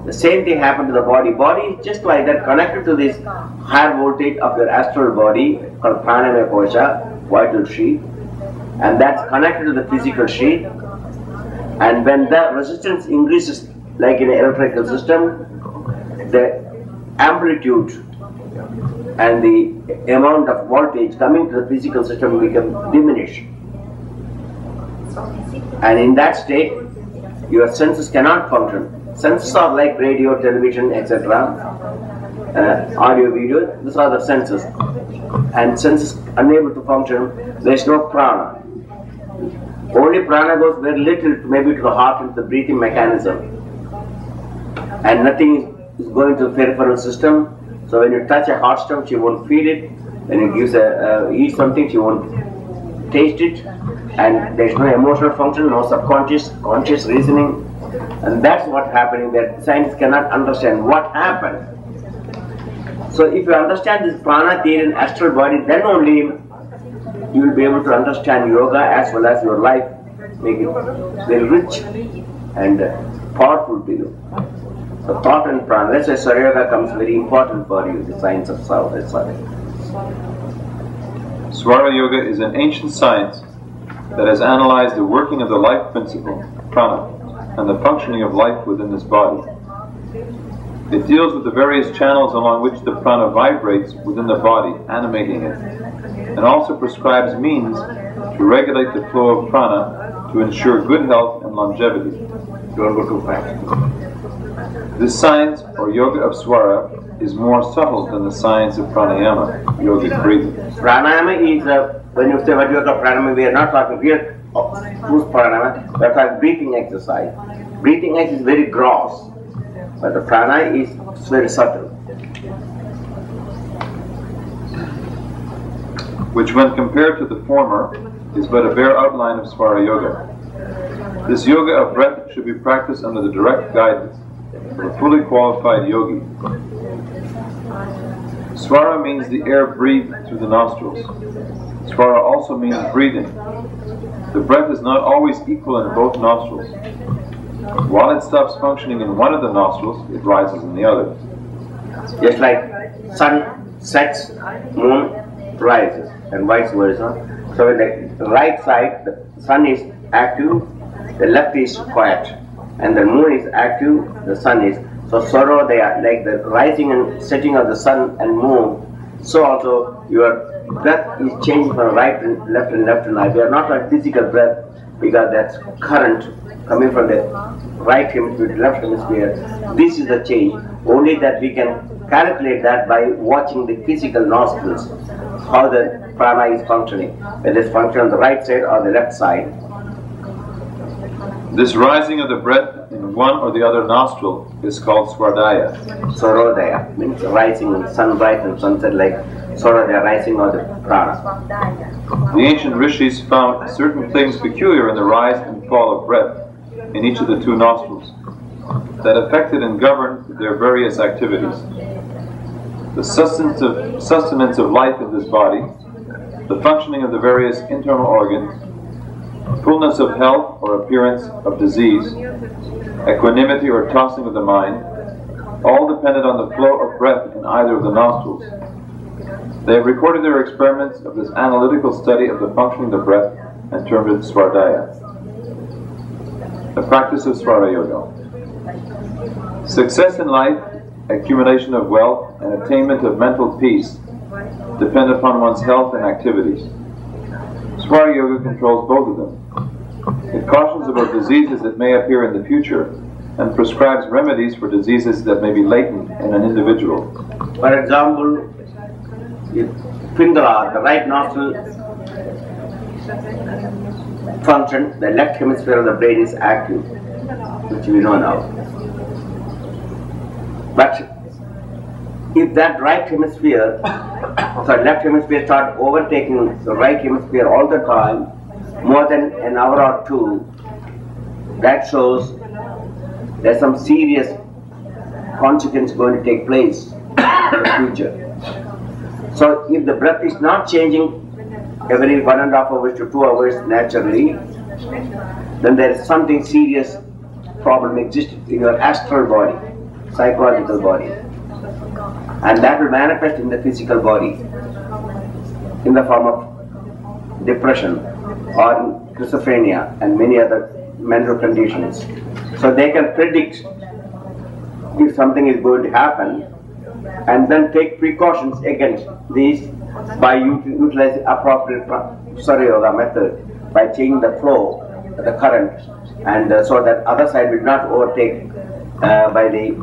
The same thing happened to the body. Body is just like that, connected to this higher voltage of your astral body called pranamaya kosha, vital sheath, and that's connected to the physical sheath. And when the resistance increases, like in an electrical system, the amplitude and the amount of voltage coming to the physical system will become diminished. And in that state, your senses cannot function. Senses are like radio, television, etc. Audio, video, these are the senses. And senses unable to function, there is no prana. Only prana goes very little, maybe to the heart and the breathing mechanism. And nothing is going to the peripheral system. So when you touch a hot stove, she won't feel it. When you eat something, she won't taste it. And there is no emotional function, no subconscious, conscious reasoning. And that's what's happening, that science cannot understand what happened. So if you understand this prana theory in astral body, then only you will be able to understand yoga as well as your life, make it very rich and powerful to you. So thought and prana, that's why Swara Yoga comes very important for you, the science of South. Swara Yoga is an ancient science that has analyzed the working of the life principle, prana, and the functioning of life within this body. It deals with the various channels along which the prana vibrates within the body, animating it, and also prescribes means to regulate the flow of prana to ensure good health and longevity. Don't go too fast. This science, or yoga of Swara, is more subtle than the science of pranayama, yogic breathing. Pranayama is, when you say what you call pranayama, we are not talking here who's pranayama, we are talking breathing exercise. Breathing exercise is very gross, but the prana is very subtle. Which when compared to the former, is but a bare outline of Swara Yoga. This yoga of breath should be practiced under the direct guidance of a fully qualified yogi. Swara means the air breathed through the nostrils. Swara also means breathing. The breath is not always equal in both nostrils. While it stops functioning in one of the nostrils, it rises in the other. Just like sun sets, moon rises, and vice versa. So when the right side, the sun is active, the left is quiet, and the moon is active, the sun is. So sorrow, they are like the rising and setting of the sun and moon. So also your breath is changing from right and left and left and right. We are not like physical breath, because that's current coming from the right hemisphere to left hemisphere. This is the change. Only that we can calculate that by watching the physical nostrils, how the prana is functioning, whether it's functioning on the right side or the left side. This rising of the breath in from one or the other nostril is called Swaradaya. Swarodaya means rising, sunrise and sunset, like Swarodaya, rising of the prana. The ancient rishis found certain things peculiar in the rise and fall of breath in each of the two nostrils that affected and governed their various activities. The sustenance of life in this body, the functioning of the various internal organs, fullness of health or appearance of disease, equanimity or tossing of the mind, all depended on the flow of breath in either of the nostrils. They have recorded their experiments of this analytical study of the functioning of the breath and termed it Swaradaya. The practice of Swara Yoga. Success in life, accumulation of wealth, and attainment of mental peace depend upon one's health and activities. Swara Yoga controls both of them. It cautions about diseases that may appear in the future and prescribes remedies for diseases that may be latent in an individual. For example, if Pingala, the right nostril function, the left hemisphere of the brain is active, which we know now. But if that right hemisphere, left hemisphere start overtaking the right hemisphere all the time, more than an hour or two, that shows there's some serious consequence going to take place in the future. So if the breath is not changing every 1.5 hours to 2 hours naturally, then there is something serious problem existing in your astral body, psychological body. And that will manifest in the physical body in the form of depression or schizophrenia and many other mental conditions. So they can predict if something is going to happen and then take precautions against these by utilizing appropriate Swara Yoga method, by changing the flow, the current, and so that other side will not overtake by the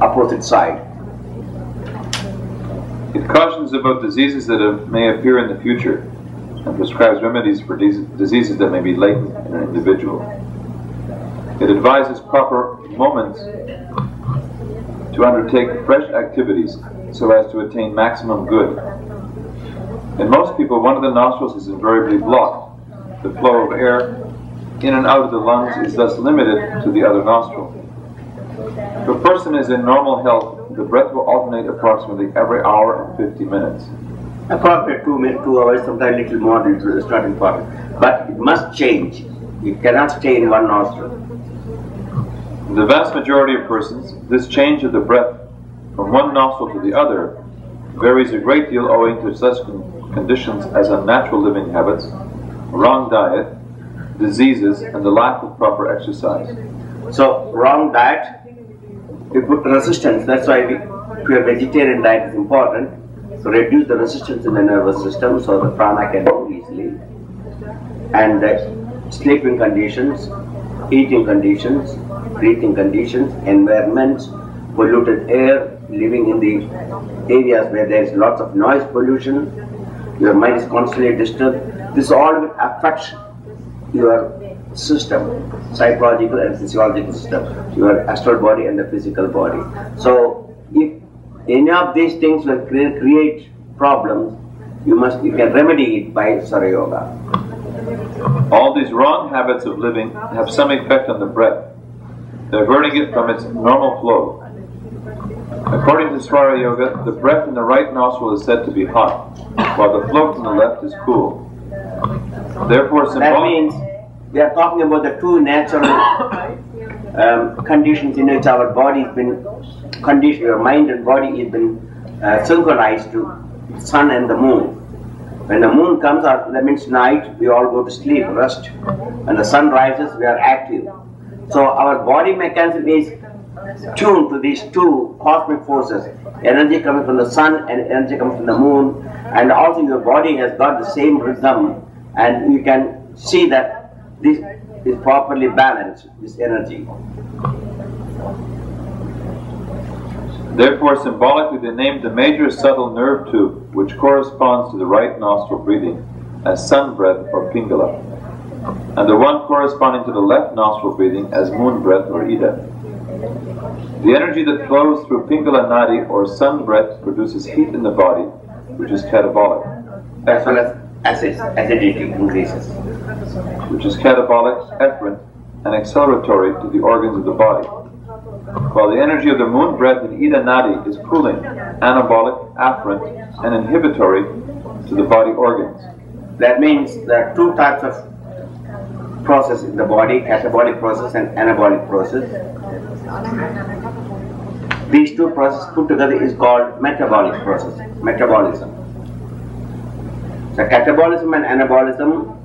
opposite side. It cautions about diseases that may appear in the future and prescribes remedies for diseases that may be latent in an individual. It advises proper moments to undertake fresh activities so as to attain maximum good. In most people, one of the nostrils is invariably blocked. The flow of air in and out of the lungs is thus limited to the other nostril. If a person is in normal health, the breath will alternate approximately every hour and 50 minutes. Approximately 2 hours, sometimes a little more, it's not important. But it must change. It cannot stay in one nostril. In the vast majority of persons, this change of the breath from one nostril to the other varies a great deal owing to such conditions as unnatural living habits, wrong diet, diseases, and the lack of proper exercise. So, wrong diet, we put resistance. That's why pure vegetarian diet is important. So, reduce the resistance in the nervous system so the prana can move easily. And sleeping conditions, eating conditions, breathing conditions, environments, polluted air, living in the areas where there is lots of noise pollution, your mind is constantly disturbed. This all will affect your system, psychological and physiological system, your astral body and the physical body. So if any of these things will create problems, you can remedy it by Swara Yoga. All these wrong habits of living have some effect on the breath, diverting it from its normal flow. According to Swara Yoga, the breath in the right nostril is said to be hot, while the flow from the left is cool. Therefore, that means we are talking about the two natural conditions in which our body has been conditioned, your mind and body has been synchronized to sun and the moon. When the moon comes out, that means night, we all go to sleep, rest. When the sun rises, we are active. So our body mechanism is tuned to these two cosmic forces, energy coming from the sun and energy coming from the moon, and also your body has got the same rhythm, and you can see that this is properly balanced, this energy. Therefore, symbolically, they named the major subtle nerve tube, which corresponds to the right nostril breathing, as sun breath or Pingala. and the one corresponding to the left nostril breathing as moon breath or Ida. The energy that flows through Pingala Nadi or sun breath produces heat in the body, which is catabolic. As well as acidity increases. Which is catabolic, efferent, and acceleratory to the organs of the body. While the energy of the moon breath in Ida Nadi is cooling, anabolic, afferent, and inhibitory to the body organs. That means there are two types of process in the body, catabolic process and anabolic process. These two processes put together is called metabolic process, metabolism. So catabolism and anabolism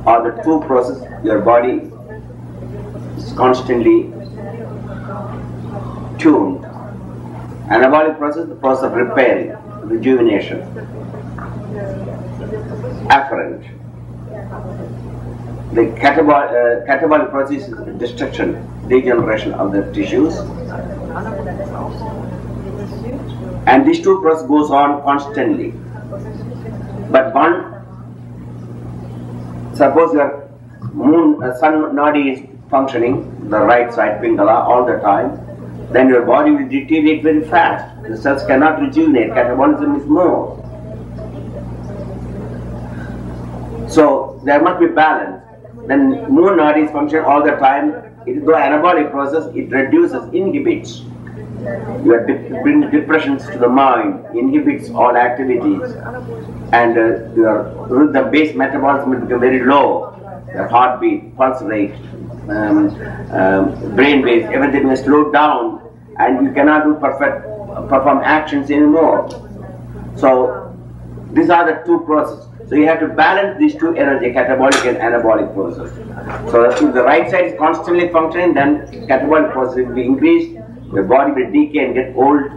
are the two processes your body is constantly tuned. Anabolic process, the process of repairing, rejuvenation. Afferent. The catabolic process is destruction, degeneration of the tissues. And these two processes goes on constantly. But one, suppose your sun nadi is functioning, the right side Pingala all the time, then your body will deteriorate very fast. The cells cannot rejuvenate, catabolism is more. So there must be balance. Then moon nadi is functioning all the time. It is the anabolic process, it reduces, inhibits. You brings depressions to the mind, inhibits all activities, and your rhythm-based metabolism will become very low. Your heartbeat, pulse rate, brain waves, everything is slowed down, and you cannot perform actions anymore. So these are the two processes. So you have to balance these two energy, catabolic and anabolic process. So if the right side is constantly functioning, then catabolic process will be increased. Your body will decay and get old.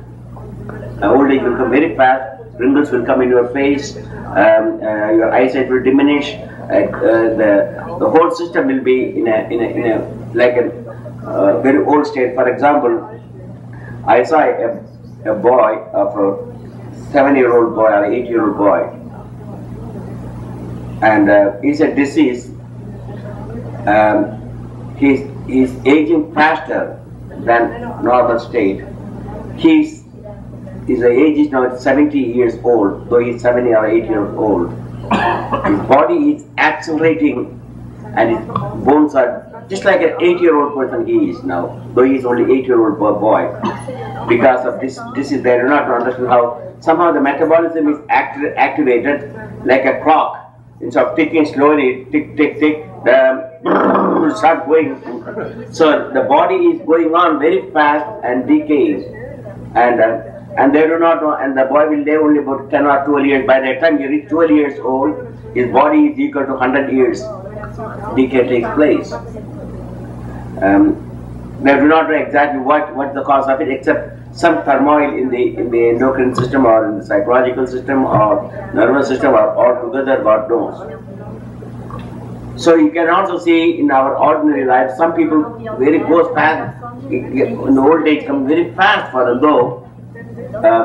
Old age will come very fast. Wrinkles will come in your face. Your eyesight will diminish. The whole system will be in a very old state. For example, I saw a boy of a 7-year-old boy or an 8-year-old boy, and he's a disease. He's aging faster than normal state. His age is now 70 years old, though he's 7 or 8 years old. His body is accelerating, and his bones are just like an 8-year-old person he is now, though he's only 8-year-old boy. Because of this disease, they do not understand how somehow the metabolism is activated like a clock. Instead of ticking slowly, tick, tick, tick, will start going. So the body is going on very fast and decays, and they do not know. And the boy will live only about 10 or 12 years. By the time he reaches 12 years old, his body is equal to 100 years. Decay takes place. They do not know exactly what the cause of it, except some turmoil in the endocrine system or in the psychological system or nervous system or all together, God knows. So you can also see in our ordinary life, some people very goes fast, in the old age come very fast for them, though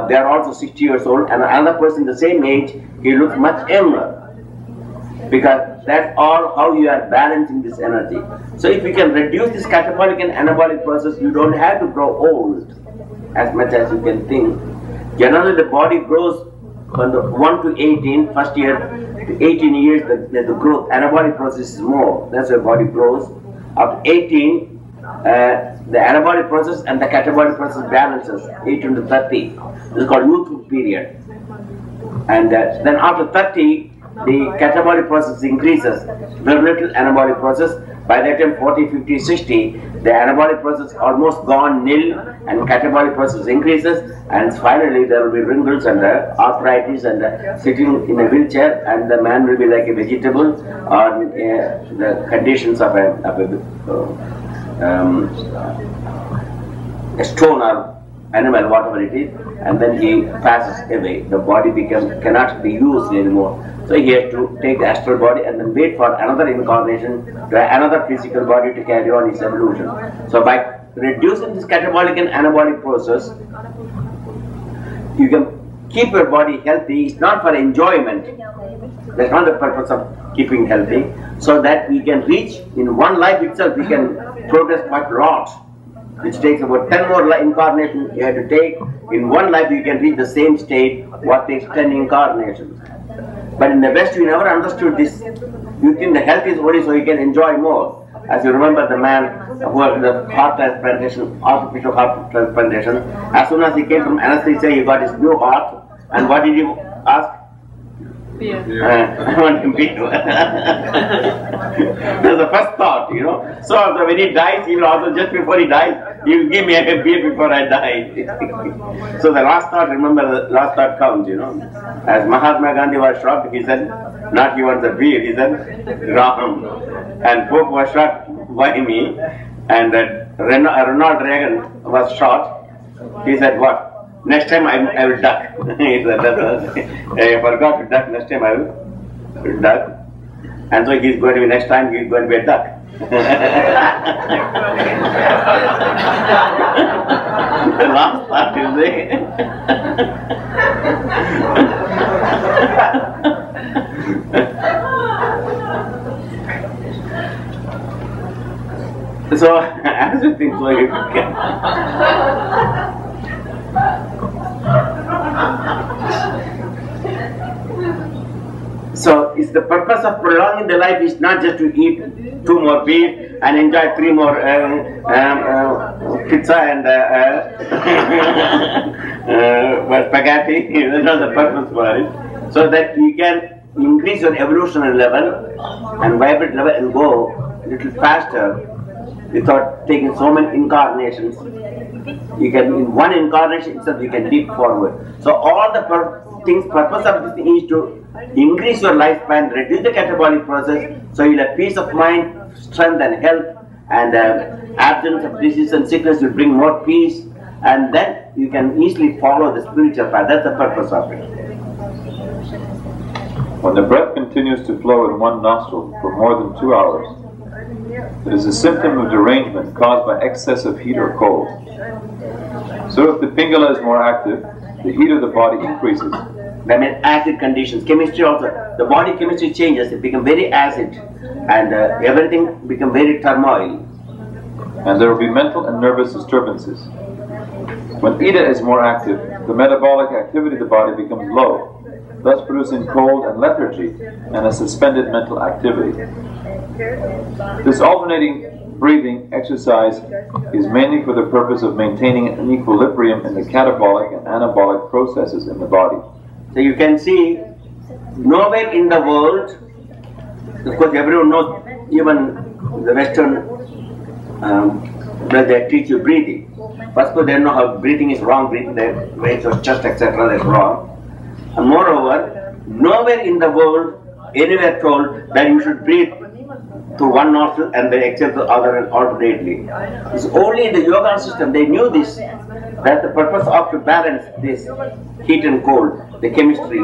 they are also 60 years old, and another person the same age, he looks much younger. Because that's all how you are balancing this energy. So if you can reduce this catabolic and anabolic process, you don't have to grow old as much as you can think. Generally the body grows from the 1 to 18, first year to 18 years, the growth, anabolic process is more. That's why body grows. After 18, the anabolic process and the catabolic process balances, 18 to 30. This is called youthful period. And then after 30, the catabolic process increases, very little anabolic process. By that time 40, 50, 60, the anabolic process almost gone nil, and catabolic process increases, and finally there will be wrinkles and arthritis and sitting in a wheelchair, and the man will be like a vegetable, or the conditions of a stone or animal, whatever it is, and then he passes away. The body cannot be used anymore. So he has to take the astral body and then wait for another incarnation, to another physical body to carry on his evolution. So by reducing this catabolic and anabolic process, you can keep your body healthy is not for enjoyment. That's not the purpose of keeping healthy. So that we can reach, in one life itself, we can progress quite a lot, which takes about 10 more incarnations you have to take. In one life you can reach the same state what takes 10 incarnations. But in the West we never understood this. You think the health is only so you can enjoy more. As you remember the man who had the heart transplantation, artificial heart transplantation, as soon as he came from anesthesia he got his new heart, and what did he ask? I want to beer. That's the first thought, you know. So when he dies, he will also, just before he dies, he will give me a beer before I die. So the last thought, remember, the last thought counts, you know. As Mahatma Gandhi was shot, he said, not he wants a beer, he said, Ram. And Pope was shot by me, and Ronald Reagan was shot. He said, what? Next time I will duck. He said, I forgot to duck, next time I will duck. And so he's going to be, next time he's going to be a duck. The last part is there. So, as you think, so you can. So, it's the purpose of prolonging the life is not just to eat 2 more beef and enjoy 3 more pizza and spaghetti. That's not the purpose for it. So that you can increase your evolutionary level and vibrate level and go a little faster without taking so many incarnations. You can, in one incarnation itself, you can leap forward. So all the purpose of this thing is to increase your lifespan, reduce the catabolic process, so you'll have peace of mind, strength and health, and absence of disease and sickness will bring more peace, and then you can easily follow the spiritual path. That's the purpose of it. When the breath continues to flow in one nostril for more than 2 hours, it is a symptom of derangement caused by excessive heat or cold. So if the Pingala is more active, the heat of the body increases. I mean acid conditions, chemistry also, the body chemistry changes, it becomes very acid, and everything becomes very turmoil. And there will be mental and nervous disturbances. When Ida is more active, the metabolic activity of the body becomes low, thus producing cold and lethargy and a suspended mental activity. This alternating breathing exercise is mainly for the purpose of maintaining an equilibrium in the catabolic and anabolic processes in the body. So you can see, nowhere in the world, of course everyone knows, even the Western, where they teach you breathing. First of all, they know how breathing is wrong, breathing, they raise your chest, etc., that's wrong. And moreover, nowhere in the world, anywhere told that you should breathe through one nostril and then exhale the other and alternately. It's only in the yoga system, they knew this, that the purpose of to balance this heat and cold, the chemistry,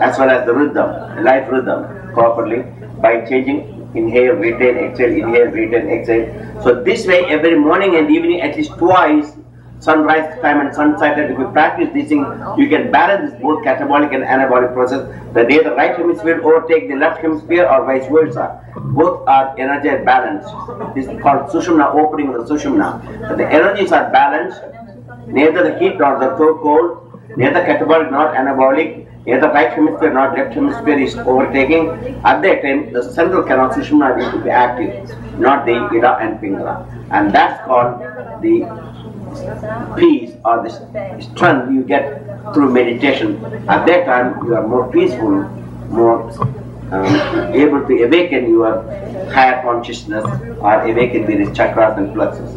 as well as the rhythm, life rhythm properly, by changing inhale, retain, exhale, inhale, retain, exhale. So this way, every morning and evening, at least twice, sunrise time and sunset time, if you practice this thing, you can balance this both catabolic and anabolic process. The day the right hemisphere overtake the left hemisphere or vice versa, both are energy balanced. This is called Sushumna, opening of the Sushumna. But the energies are balanced, neither the heat nor the cold, neither catabolic nor anabolic, neither right hemisphere nor left hemisphere is overtaking. At that time, the central canal Sushumna is to be active, not the Ida and Pingala. And that's called the peace or the strength you get through meditation. At that time, you are more peaceful, more able to awaken your higher consciousness or awaken various chakras and plexus.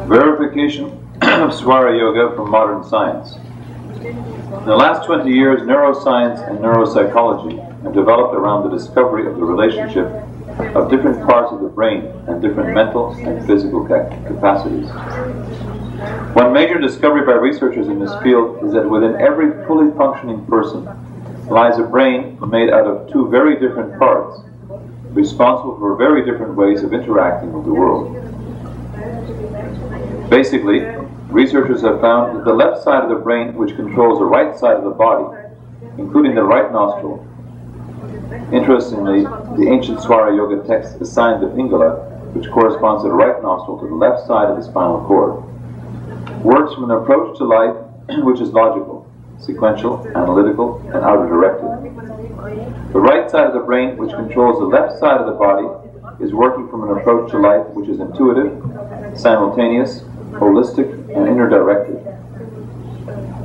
Verification of Swara Yoga from modern science. In the last 20 years, neuroscience and neuropsychology have developed around the discovery of the relationship of different parts of the brain and different mental and physical capacities. One major discovery by researchers in this field is that within every fully functioning person lies a brain made out of 2 very different parts, responsible for very different ways of interacting with the world. Basically, Researchers have found that the left side of the brain, which controls the right side of the body, including the right nostril. Interestingly, the ancient Swara Yoga text assigned the Pingala, which corresponds to the right nostril, to the left side of the spinal cord. Works from an approach to life which is logical, sequential, analytical, and outer-directed. The right side of the brain, which controls the left side of the body, is working from an approach to life which is intuitive, simultaneous, holistic, and inner-directed.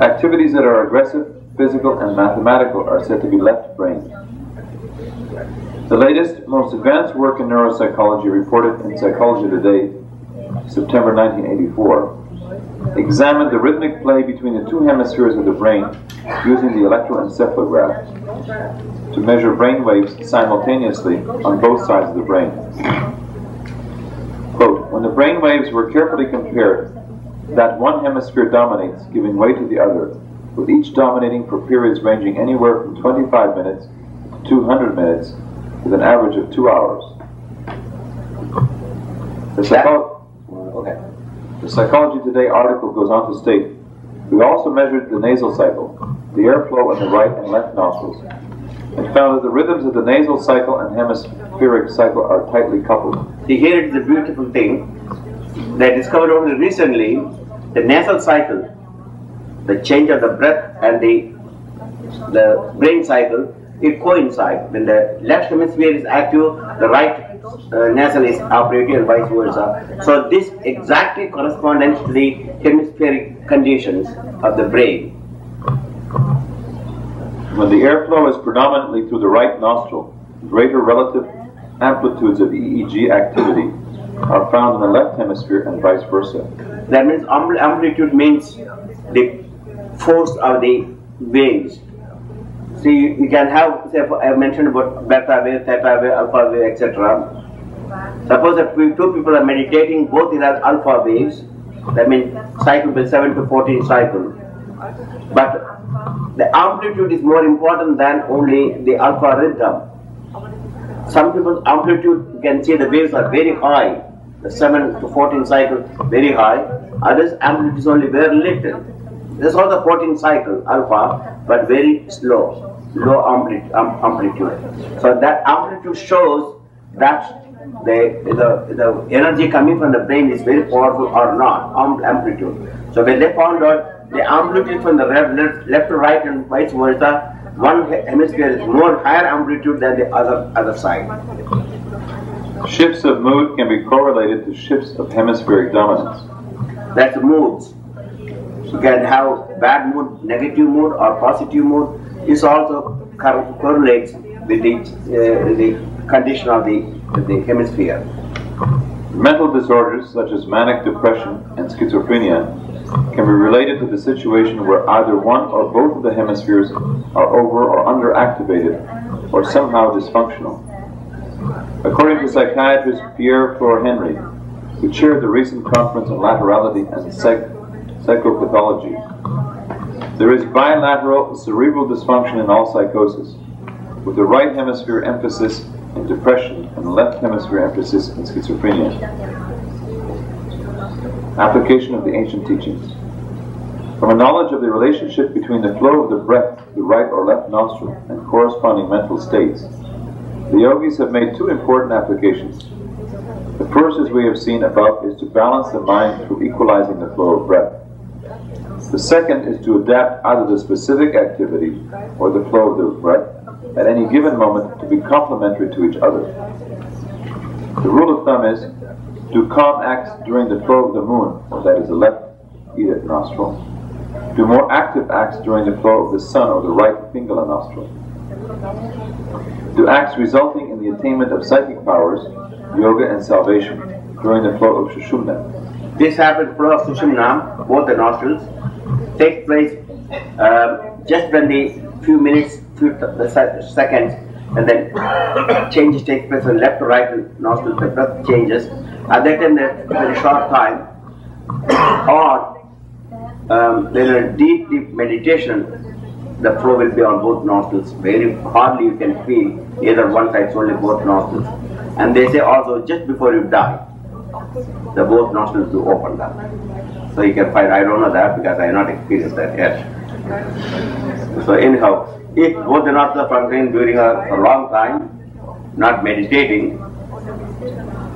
Activities that are aggressive, physical, and mathematical are said to be left-brained. The latest, most advanced work in neuropsychology reported in Psychology Today, September 1984, examined the rhythmic play between the two hemispheres of the brain using the electroencephalograph to measure brain waves simultaneously on both sides of the brain. Quote, when the brain waves were carefully compared, that one hemisphere dominates, giving way to the other, with each dominating for periods ranging anywhere from 25 minutes to 200 minutes, with an average of 2 hours. The Psychology Today article goes on to state, we also measured the nasal cycle, the airflow in the right and left nostrils, and found that the rhythms of the nasal cycle and hemispheric cycle are tightly coupled. See, here it is a beautiful thing. They discovered only recently the nasal cycle, the change of the breath and the brain cycle, it coincides. When the left hemisphere is active, the right nasal is operating and vice versa. So this exactly corresponds to the hemispheric conditions of the brain. When the airflow is predominantly through the right nostril, greater relative amplitudes of EEG activity are found in the left hemisphere and vice versa. That means amplitude means the force of the waves. See, you can have, say, I mentioned about beta wave, theta wave, alpha wave, etc. Suppose that two people are meditating, both in alpha waves, that means cycle will 7 to 14 cycle. But the amplitude is more important than only the alpha rhythm. Some people's amplitude, you can see the waves are very high, the 7 to 14 cycle very high, others amplitude is only very little. This is all the 14 cycle alpha, but very slow, low amplitude. So that amplitude shows that the energy coming from the brain is very powerful or not, amplitude. So when they found out the amplitude from the left to right and vice versa, one hemisphere is more higher amplitude than the other side. Shifts of mood can be correlated to shifts of hemispheric dominance. That's moods. You can have bad mood, negative mood, or positive mood. This also correlates with the condition of the hemisphere. Mental disorders such as manic depression and schizophrenia can be related to the situation where either one or both of the hemispheres are over or underactivated or somehow dysfunctional. According to psychiatrist Pierre Flore Henry, who chaired the recent conference on laterality and psychopathology, there is bilateral cerebral dysfunction in all psychosis, with the right hemisphere emphasis in depression and the left hemisphere emphasis in schizophrenia. Application of the ancient teachings. From a knowledge of the relationship between the flow of the breath to the right or left nostril and corresponding mental states, the yogis have made two important applications. The first, as we have seen above, is to balance the mind through equalizing the flow of breath. The second is to adapt either the specific activity or the flow of the breath at any given moment to be complementary to each other. The rule of thumb is, do calm acts during the flow of the moon, or that is the left nostril. Do more active acts during the flow of the sun, or the right Pingala nostril. Do acts resulting in the attainment of psychic powers, yoga and salvation, during the flow of Sushumna. This rapid flow of Sushumna, both the nostrils, takes place just when the few minutes, few seconds, and then changes take place from left to right nostril, the breath changes. At that time, a very short time, or then a deep meditation, the flow will be on both nostrils. Very hardly you can feel either one side, only both nostrils. And they say also just before you die, the both nostrils do open up. So you can find, I don't know that because I have not experienced that yet. So anyhow, if both the nostrils are functioning during a long time, not meditating,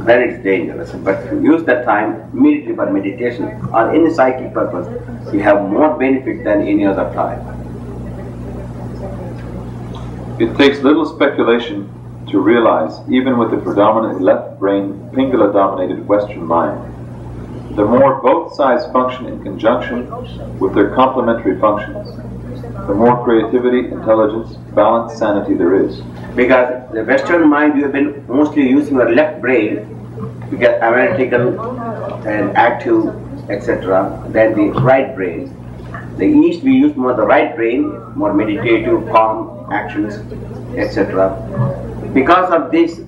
then it's dangerous. But if you use that time immediately for meditation or any psychic purpose, you have more benefit than any other time. It takes little speculation to realize, even with the predominantly left-brain, Pingala-dominated Western mind, the more both sides function in conjunction with their complementary functions, the more creativity, intelligence, balance, sanity there is. Because the Western mind, you have been mostly using your left brain, because analytical and active, etc., than the right brain. The East, we use more the right brain, more meditative, calm actions, etc. Because of this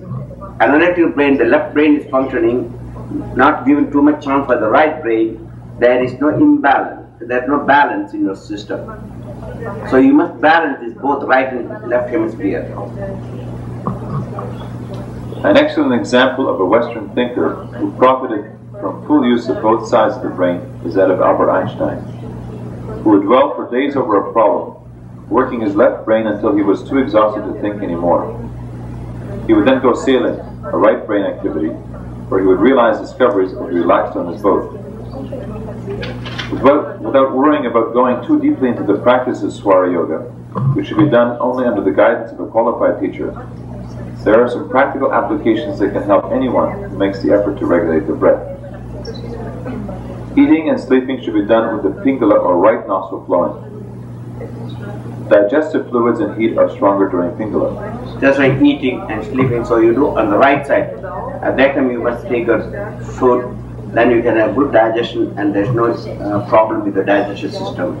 analytical brain, the left brain is functioning, not giving too much chance for the right brain, there is no imbalance, there is no balance in your system. So you must balance this both right and left hemisphere. An excellent example of a Western thinker who profited from full use of both sides of the brain is that of Albert Einstein, who would dwell for days over a problem, working his left brain until he was too exhausted to think anymore. He would then go sailing, a right brain activity, where he would realize discoveries as he relaxed on his boat. Without worrying about going too deeply into the practice of Swara Yoga, which should be done only under the guidance of a qualified teacher, there are some practical applications that can help anyone who makes the effort to regulate the breath. Eating and sleeping should be done with the Pingala or right nostril flowing. Digestive fluids and heat are stronger during Pingala. Just like eating and sleeping, so you do on the right side. At that time you must take your food, then you can have good digestion and there's no problem with the digestive system.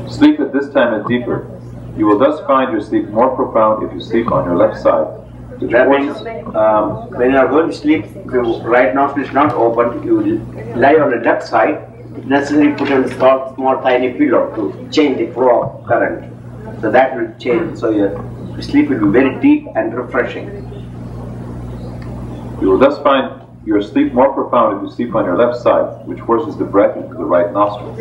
Sleep at this time is deeper. You will thus find your sleep more profound if you sleep on your left side. That means when you are going to sleep, if your right nostril is not open, you will lie on the left side. It's necessary to put on a small tiny pillow to change the flow of current. So that will change. So your sleep will be very deep and refreshing. You will thus find your sleep more profound if you sleep on your left side, which forces the breath into the right nostril.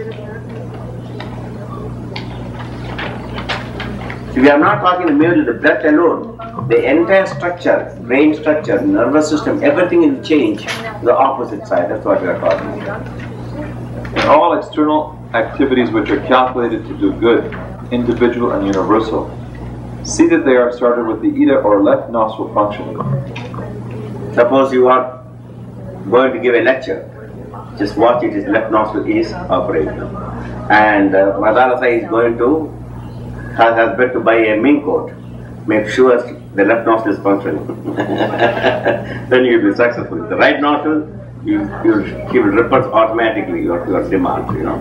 So we are not talking merely the breath alone. The entire structure, brain structure, nervous system, everything will change to the opposite side. That's what we are talking about. In all external activities which are calculated to do good, individual and universal, see that they are started with the Ida or left nostril functioning. Suppose you are going to give a lecture, just watch it, his left nostril is operating. And Madalasa is going to her husband to buy a mink coat. Make sure the left nostril is functioning. Then you will be successful. The right nostril, he will repulse automatically your demand, you know.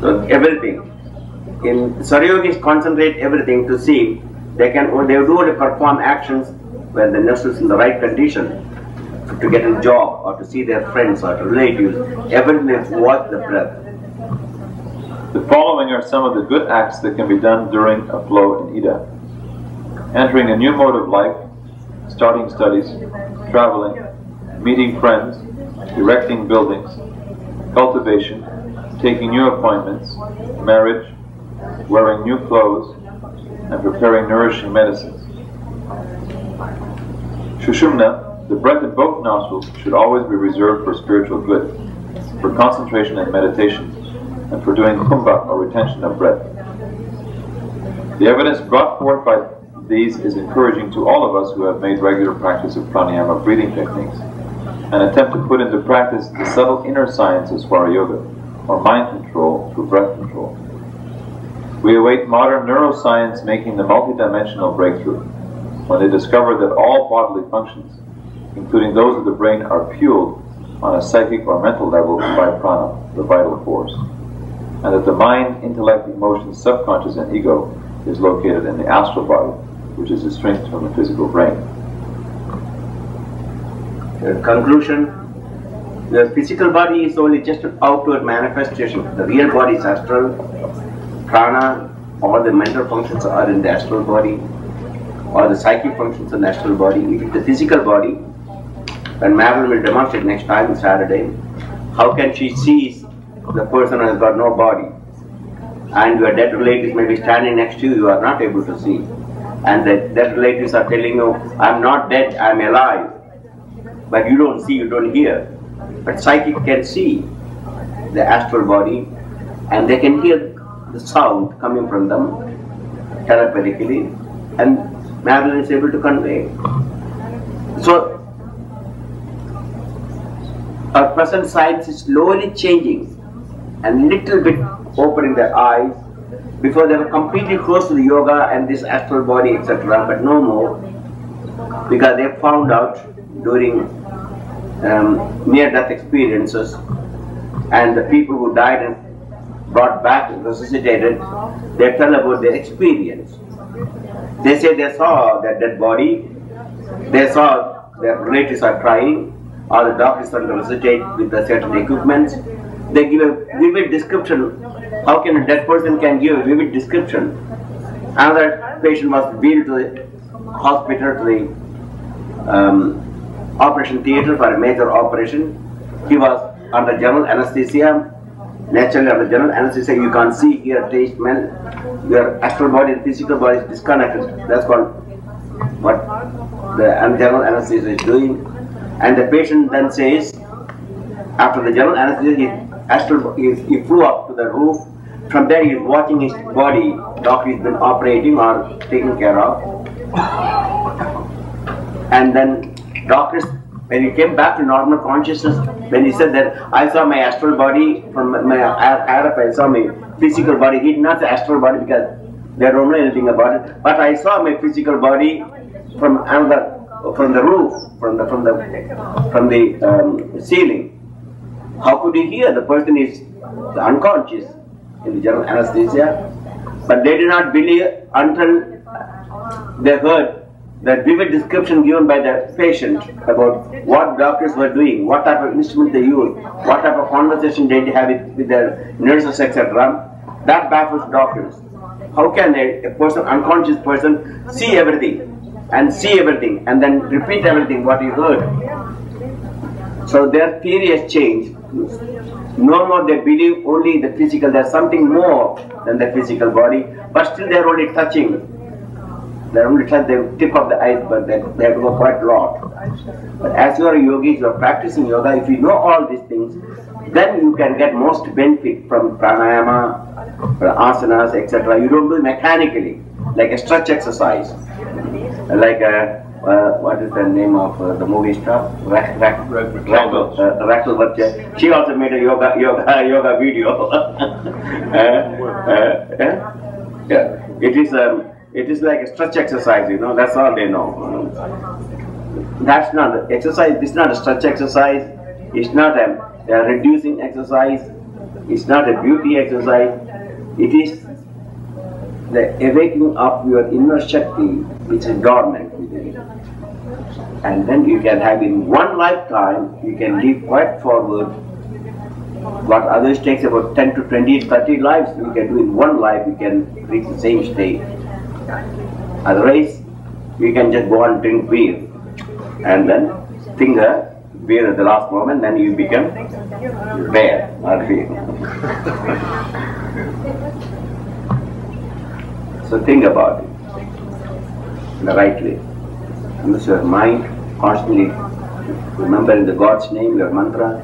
So everything. In Saryogis concentrate everything to see they do only perform actions where the nostril is in the right condition to get a job or to see their friends or to relatives. Everything is watch the breath. The following are some of the good acts that can be done during a flow in Ida. Entering a new mode of life, starting studies, traveling, meeting friends, erecting buildings, cultivation, taking new appointments, marriage, wearing new clothes, and preparing nourishing medicines. Shushumna, the breath in both nostrils, should always be reserved for spiritual good, for concentration and meditation, and for doing kumbha or retention of breath. The evidence brought forth by these is encouraging to all of us who have made regular practice of pranayama breathing techniques and attempt to put into practice the subtle inner science of Swara Yoga, or mind control through breath control. We await modern neuroscience making the multidimensional breakthrough when they discover that all bodily functions, including those of the brain, are fueled on a psychic or mental level by prana, the vital force, and that the mind, intellect, emotions, subconscious, and ego is located in the astral body, which is distinct from the physical brain. Conclusion: the physical body is only just an outward manifestation. The real body is astral. Prana, all the mental functions are in the astral body, or the psychic functions in the astral body. It is the physical body when Madeline will demonstrate next time, Saturday, how can she see the person who has got no body? And your dead relatives may be standing next to you, you are not able to see. And the dead relatives are telling you, I'm not dead, I'm alive. But you don't see, you don't hear. But psychic can see the astral body, and they can hear the sound coming from them telepathically, and Madeline is able to convey. So, our present science is slowly changing and little bit opening their eyes. Before they were completely closed to the yoga and this astral body, etc., but no more, because they found out during near-death experiences, and the people who died and brought back and resuscitated, they tell about their experience. They say they saw their dead body, they saw their relatives are crying, or the doctors are to resuscitate with a certain equipment. They give a vivid description. How can a dead person can give a vivid description? Another patient was wheeled to the hospital, to the operation theatre for a major operation. He was under general anesthesia. Naturally, under general anesthesia, you can't see, hear, taste, smell. Your astral body and physical body is disconnected. That's called what the general anesthesia is doing. And the patient then says, after the general anesthesia, he flew up to the roof. From there, he is watching his body. Doctor has been operating or taking care of. And then doctors, when he came back to normal consciousness, when he said that I saw my astral body from my I saw my physical body. He did not say astral body because they don't know anything about it. But I saw my physical body from the roof, from the ceiling. How could he hear? The person is unconscious in the general anesthesia. But they did not believe until they heard the vivid description given by the patient about what doctors were doing, what type of instrument they used, what type of conversation they have with their nurses, etc. That baffles doctors. How can a person, unconscious person, see everything and then repeat everything what he heard? So their theory has changed. No more they believe only the physical. There's something more than the physical body, but still they're only touching. They're only touching the tip of the iceberg. They have to go quite a lot. But as you are a yogi, you are practicing yoga, if you know all these things, then you can get most benefit from pranayama, from asanas, etc. You don't do it mechanically, like a stretch exercise, like what is the name of the movie star? Raquel Varcha. She also made a yoga video. It is like a stretch exercise, you know. That's all they know. That's not the exercise. It's not a stretch exercise. It's not a reducing exercise. It's not a beauty exercise. It is the awakening of your inner Shakti, which is dormant within you. And then you can have in one lifetime, you can live quite forward. What others takes about 10 to 20, 30 lives, we can do in one life, we can reach the same state. Otherwise, we can just go and drink beer and then finger beer at the last moment, then you become bear or beer. So think about it in the right way. Use your mind constantly, remembering the God's name, your mantra,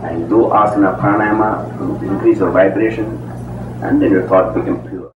and do asana pranayama to increase your vibration, and then your thought becomes pure.